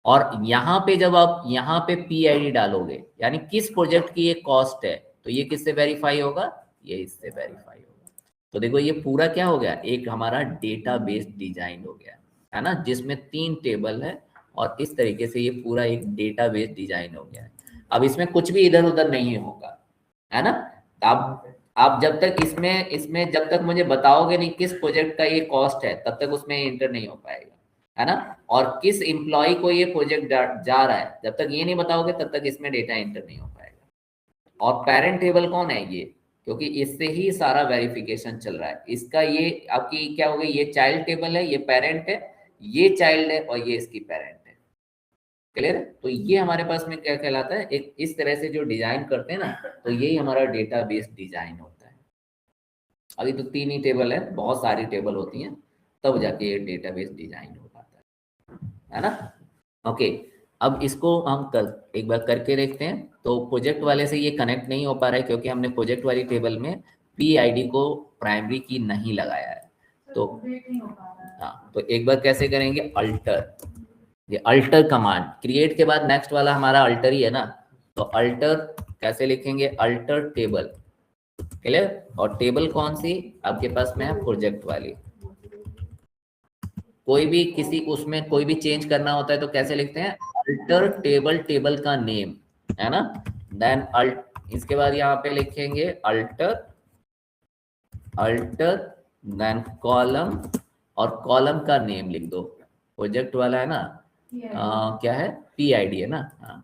Speaker 1: और यहाँ पे जब आप यहाँ पे PID डालोगे यानी किस प्रोजेक्ट की ये कॉस्ट है, तो ये किससे वेरीफाई होगा, ये इससे वेरीफाई होगा। तो देखो ये पूरा क्या हो गया, एक हमारा डेटाबेस डिजाइन हो गया है ना, जिसमें 3 टेबल है और इस तरीके से ये पूरा एक डेटाबेस डिजाइन हो गया है। अब इसमें कुछ भी इधर उधर नहीं होगा, है ना। आप जब तक इसमें जब तक मुझे बताओगे नहीं किस प्रोजेक्ट का ये कॉस्ट है, तब तक उसमें एंटर नहीं हो पाएगा, है ना। और किस एम्प्लॉय को ये प्रोजेक्ट जा रहा है, जब तक ये नहीं बताओगे तब तक इसमें डेटा एंटर नहीं हो पाएगा। और पेरेंट टेबल कौन है, ये, क्योंकि इससे ही सारा वेरिफिकेशन चल रहा है। इसका ये आपकी क्या हो गई, ये चाइल्ड टेबल है, ये पेरेंट है, ये चाइल्ड है और ये इसकी पेरेंट है। क्लियर है। तो ये हमारे पास में क्या कहलाता है, एक इस तरह से जो डिजाइन करते हैं ना, तो यही हमारा डेटाबेस डिजाइन होता है। अभी तो 3 ही टेबल है, बहुत सारी टेबल होती हैं, तब जाके ये डेटाबेस डिजाइन हो पाता है ना। ओके, अब इसको हम एक बार करके देखते हैं। तो प्रोजेक्ट वाले से ये कनेक्ट नहीं हो पा रहा है क्योंकि हमने प्रोजेक्ट वाली टेबल में PID को प्राइमरी की नहीं लगाया है। तो हाँ, तो एक बार कैसे करेंगे, अल्टर, ये अल्टर कमांड, क्रिएट के बाद नेक्स्ट वाला हमारा अल्टर ही है ना, तो अल्टर कैसे लिखेंगे, अल्टर टेबल। क्लियर। और टेबल कौन सी आपके पास में है, प्रोजेक्ट वाली। कोई भी किसी उसमें कोई भी चेंज करना होता है तो कैसे लिखते हैं, अल्टर टेबल, टेबल का नेम, है ना। देन इसके बाद यहाँ पे लिखेंगे अल्टर देन कॉलम, और कॉलम का नेम लिख दो। प्रोजेक्ट वाला है ना, क्या है, PID है ना, हाँ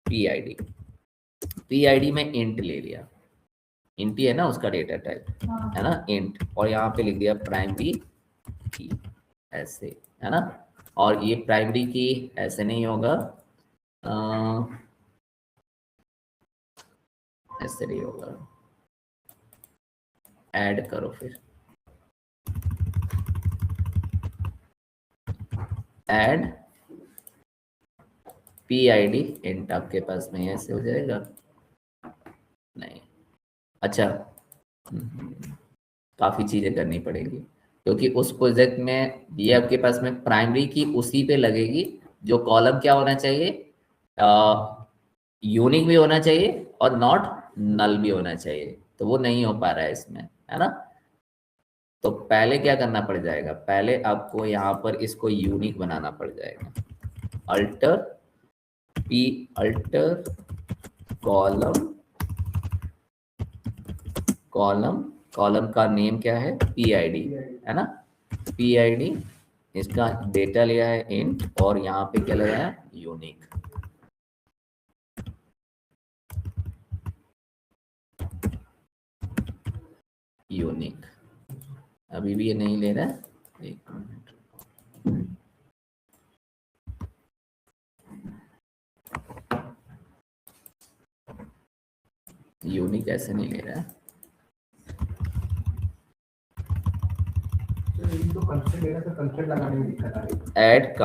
Speaker 1: PID में इंट ले लिया, इंट ही है ना उसका डेटा टाइप, है ना, इंट। और यहाँ पे लिख दिया प्राइमरी की, ऐसे, है ना। और ये प्राइमरी की ऐसे नहीं होगा, ऐसे नहीं होगा, ऐड करो फिर, ऐड PID इंट, आपके पास में ऐसे हो जाएगा, नहीं, अच्छा काफी चीजें करनी पड़ेगी क्योंकि उस प्रोजेक्ट में ये आपके पास में प्राइमरी की उसी पे लगेगी, जो कॉलम क्या होना चाहिए, यूनिक भी होना चाहिए और नॉट नल भी होना चाहिए, तो वो नहीं हो पा रहा है इसमें, है ना। तो पहले क्या करना पड़ जाएगा, पहले आपको यहाँ पर इसको यूनिक बनाना पड़ जाएगा, अल्टर कॉलम का नेम क्या है, PID, है ना। PID, इसका डेटा लिया है इंट, और यहाँ पे क्या लगाया, यूनिक। अभी भी ये नहीं ले रहा है, एक मिनट, यूनिक ऐसे नहीं ले रहा है,
Speaker 2: तो कंस्ट्रेंट लेना, तो कंस्ट्रेंट लगाने में दिक्कत आ रही है।
Speaker 1: Add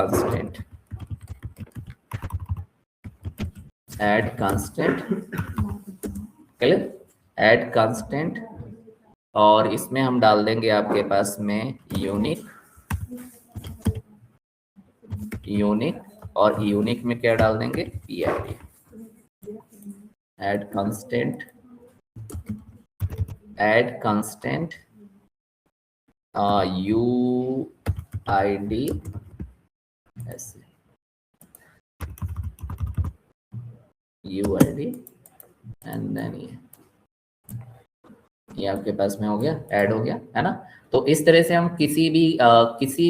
Speaker 1: constant, clear, add constant, और इसमें हम डाल देंगे आपके पास में यूनिक, और यूनिक में क्या डाल देंगे, PID, ऐड कांस्टेंट UID, ऐसे UID, एंड देन ये आपके पास में हो गया, ऐड हो गया, है ना। तो इस तरह से हम किसी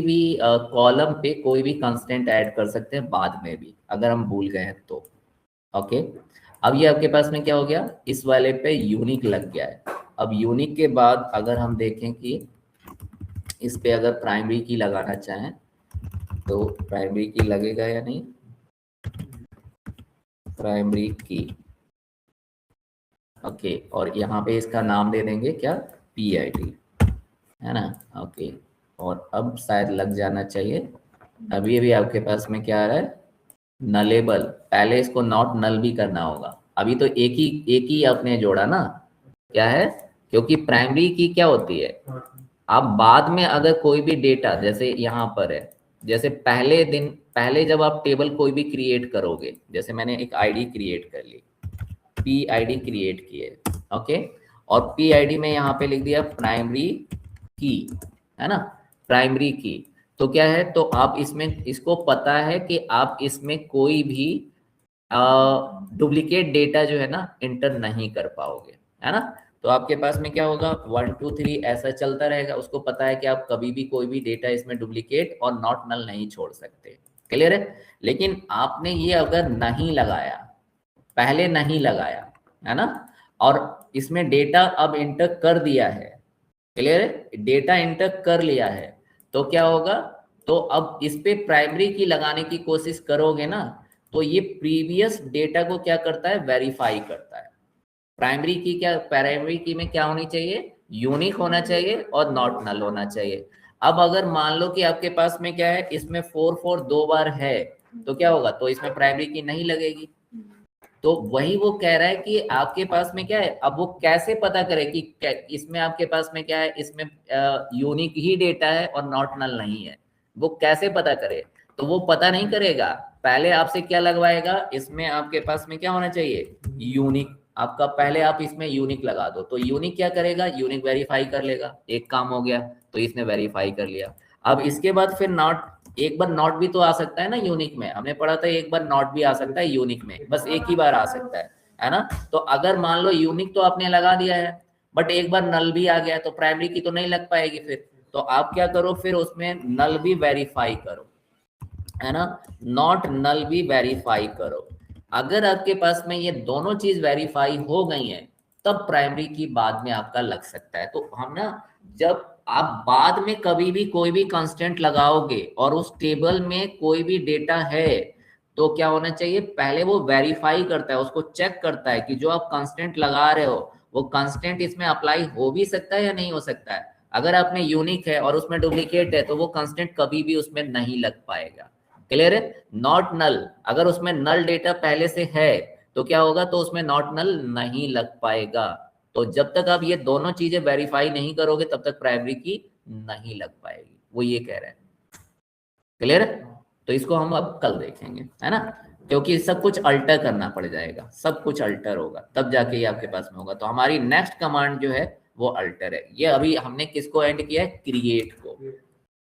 Speaker 1: भी कॉलम पे कोई भी कांस्टेंट ऐड कर सकते हैं बाद में भी, अगर हम भूल गए हैं तो। ओके, अब ये आपके पास में क्या हो गया, इस वाले पे यूनिक लग गया है। अब यूनिक के बाद अगर हम देखें कि इस पे अगर प्राइमरी की लगाना चाहें तो प्राइमरी की लगेगा या नहीं, प्राइमरी की, ओके, और यहाँ पे इसका नाम दे देंगे क्या, PID, है ना। ओके, और अब शायद लग जाना चाहिए। अभी आपके पास में क्या आ रहा है, नलेबल, पहले इसको नॉट नल भी करना होगा। अभी तो एक ही आपने जोड़ा ना, क्या है क्योंकि प्राइमरी की क्या होती है, आप बाद में अगर कोई भी डेटा जैसे यहाँ पर है, जैसे पहले जब आप टेबल कोई भी क्रिएट करोगे, जैसे मैंने एक आईडी क्रिएट कर ली, पी आईडी क्रिएट की है, ओके, और पी आईडी में यहाँ पे लिख दिया प्राइमरी की, है ना, प्राइमरी की। तो क्या है, तो आप इसमें इसको पता है कि आप इसमें कोई भी डुप्लीकेट डेटा जो है ना इंटर नहीं कर पाओगे, है ना। तो आपके पास में क्या होगा, 1 2 3 ऐसा चलता रहेगा। उसको पता है कि आप कभी भी कोई भी डेटा इसमें डुप्लीकेट और नॉट नल नहीं छोड़ सकते, क्लियर है। लेकिन आपने ये अगर नहीं लगाया, पहले नहीं लगाया, है ना, और इसमें डेटा अब इंटर कर दिया है, क्लियर है, डेटा इंटर कर लिया है, तो क्या होगा, तो अब इस पे प्राइमरी की लगाने की कोशिश करोगे ना, तो ये प्रीवियस डेटा को क्या करता है, वेरीफाई करता है। प्राइमरी की में क्या होनी चाहिए, यूनिक होना चाहिए और नॉट नल होना चाहिए। अब अगर मान लो कि आपके पास में क्या है, इसमें 4 4 2 बार है, तो क्या होगा, तो इसमें प्राइमरी की नहीं लगेगी। तो वही वो कह रहा है कि आपके पास में क्या है, अब वो कैसे पता करे कि इसमें आपके पास में क्या है, इसमें यूनिक ही डेटा है और नॉट नल नहीं है, वो कैसे पता करे। तो वो पता नहीं करेगा, पहले आपसे क्या लगवाएगा, इसमें आपके पास में क्या होना चाहिए, यूनिक। आपका पहले आप इसमें यूनिक लगा दो, तो यूनिक क्या करेगा, यूनिक वेरीफाई कर लेगा, एक काम हो गया, तो इसने वेरीफाई कर लिया। अब इसके बाद फिर नॉट, एक बार नॉट भी तो आ सकता है ना यूनिक में, हमने पढ़ा था एक बार नॉट भी आ सकता है यूनिक में, बस एक ही बार आ सकता है ना। तो अगर मान लो यूनिक तो आपने लगा दिया है, बट एक बार नल भी आ गया, तो प्राइमरी की तो नहीं लग पाएगी फिर। तो आप क्या करो, फिर उसमें नल भी वेरीफाई करो, है ना, नॉट नल भी वेरीफाई करो। अगर आपके पास में ये दोनों चीज वेरीफाई हो गई हैं, तब प्राइमरी की बाद में आपका लग सकता है। तो हम ना, जब आप बाद में कभी भी कोई भी कांस्टेंट लगाओगे और उस टेबल में कोई भी डेटा है, तो क्या होना चाहिए, पहले वो वेरीफाई करता है, उसको चेक करता है कि जो आप कांस्टेंट लगा रहे हो वो कांस्टेंट इसमें अप्लाई हो भी सकता है या नहीं हो सकता है। अगर आपने यूनिक है और उसमें डुप्लीकेट है, तो वो कांस्टेंट कभी भी उसमें नहीं लग पाएगा, क्लियर है। नॉट नल, अगर उसमें नल डेटा पहले से है तो क्या होगा, तो उसमें नॉट नल नहीं लग पाएगा। तो जब तक आप ये दोनों चीजें वेरीफाई नहीं करोगे, तब तक प्राइमरी की नहीं लग पाएगी, वो ये कह रहे हैं, क्लियर है। तो इसको हम अब कल देखेंगे, है ना, क्योंकि सब कुछ अल्टर करना पड़ जाएगा, सब कुछ अल्टर होगा, तब जाके ये आपके पास में होगा। तो हमारी नेक्स्ट कमांड जो है वो अल्टर है। ये अभी हमने किसको एंड किया है, क्रिएट को,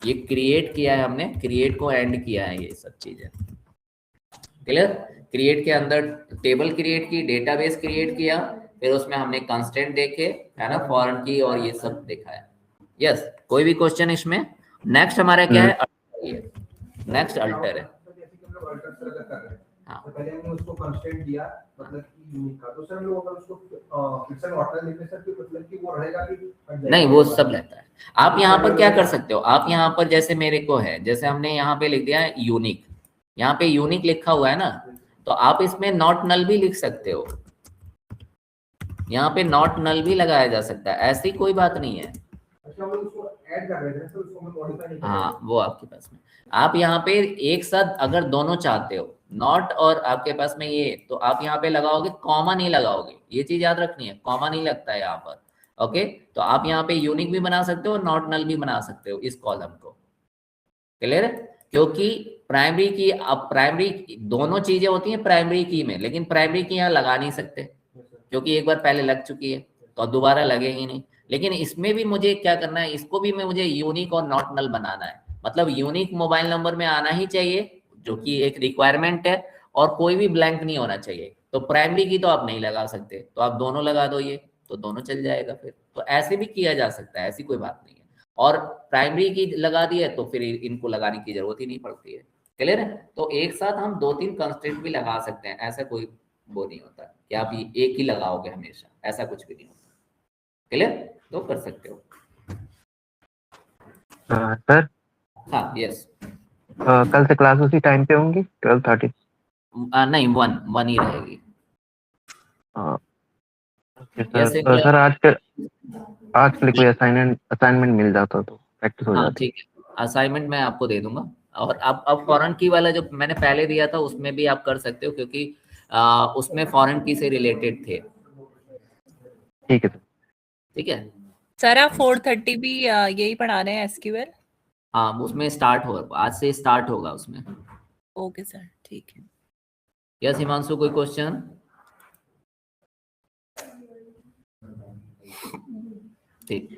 Speaker 1: ये क्रिएट किया है हमने, क्रिएट को एंड किया है, ये सब चीजें क्लियर। क्रिएट के अंदर टेबल क्रिएट की, डेटाबेस क्रिएट किया, फिर उसमें हमने कांस्टेंट देखे, है ना, फॉरेन की, और ये सब देखा है। यस, कोई भी क्वेश्चन इसमें। नेक्स्ट हमारा क्या है, नेक्स्ट अल्टर है।
Speaker 2: हाँ, तो पहले हमने उसको कांस्टेंट दिया, मतलब कि यूनिक का, तो सर हम लोग अगर उसको फिक्स एंड ऑर्डर लिखते सर, तो मतलब कि वो रहेगा कि
Speaker 1: नहीं, वो सब रहता है। आप यहाँ पर क्या कर सकते हो, आप यहाँ पर जैसे मेरे को है, जैसे हमने यहाँ पे लिख दिया है यूनिक, यहाँ पे यूनिक लिखा हुआ है ना, तो आप इसमें नॉट नल भी लिख सकते हो, यहाँ पे नॉट नल भी लगाया जा सकता है, ऐसी कोई बात नहीं है।
Speaker 2: अच्छा, हम उसको ऐड कर रहे थे सर, उसको हम मॉडिफाई नहीं कर रहे।
Speaker 1: हाँ, वो आपके पास में, आप यहाँ पे एक साथ अगर दोनों चाहते हो, नॉट और आपके पास में ये, तो आप यहाँ पे लगाओगे, कॉमा नहीं लगाओगे, ये चीज याद रखनी है, कॉमा नहीं लगता है यहाँ पर, ओके। तो आप यहाँ पे यूनिक भी बना सकते हो, नॉट नल भी बना सकते हो इस कॉलम को, क्लियर है। क्योंकि प्राइमरी की, अब प्राइमरी दोनों चीजें होती हैं प्राइमरी की में, लेकिन प्राइमरी की यहाँ लगा नहीं सकते, क्योंकि एक बार पहले लग चुकी है, तो दोबारा लगे ही नहीं। लेकिन इसमें भी मुझे क्या करना है, इसको भी मुझे यूनिक और नॉट नल बनाना है, मतलब यूनिक मोबाइल नंबर में आना ही चाहिए, जो कि एक रिक्वायरमेंट है, और कोई भी ब्लैंक नहीं होना चाहिए। तो प्राइमरी की तो आप नहीं लगा सकते, तो आप दोनों लगा दो, ये तो दोनों चल जाएगा फिर। तो ऐसे भी किया जा सकता है, ऐसी कोई बात नहीं है। और प्राइमरी की लगा दी है तो फिर इनको लगाने की जरूरत ही नहीं पड़ती है, क्लियर है। तो एक साथ हम 2-3 कंस्ट्रेंट भी लगा सकते हैं, ऐसा कोई वो नहीं होता कि आप एक ही लगाओगे हमेशा, ऐसा कुछ भी नहीं होता, क्लियर, तो कर सकते हो।
Speaker 4: सर,
Speaker 1: हाँ, यस।
Speaker 4: कल से क्लास उसी टाइम पे होंगी 12:30?
Speaker 1: नहीं, 1 ही रहेगी।
Speaker 4: Okay sir. सर आज के लिए कोई असाइनमेंट मिल जाता तो प्रैक्टिस हो
Speaker 1: हाँ,
Speaker 4: जाती।
Speaker 1: ठीक है, असाइनमेंट मैं आपको दे दूंगा। और अब फॉरेन की वाला जो मैंने पहले दिया था उसमें भी आप कर सकते हो, क्योंकि उसमें फॉरेन की से रिलेटेड थे।
Speaker 4: ठीक है सर।
Speaker 1: ठीक है।
Speaker 5: सर आप 4:30 भी यही पढ़ा रहे हैं एसक्यूएल?
Speaker 1: हाँ, उसमें स्टार्ट हो, आज से स्टार्ट होगा उसमें।
Speaker 5: ओके सर, ठीक है।
Speaker 1: यस हिमांशु, कोई क्वेश्चन? ठीक।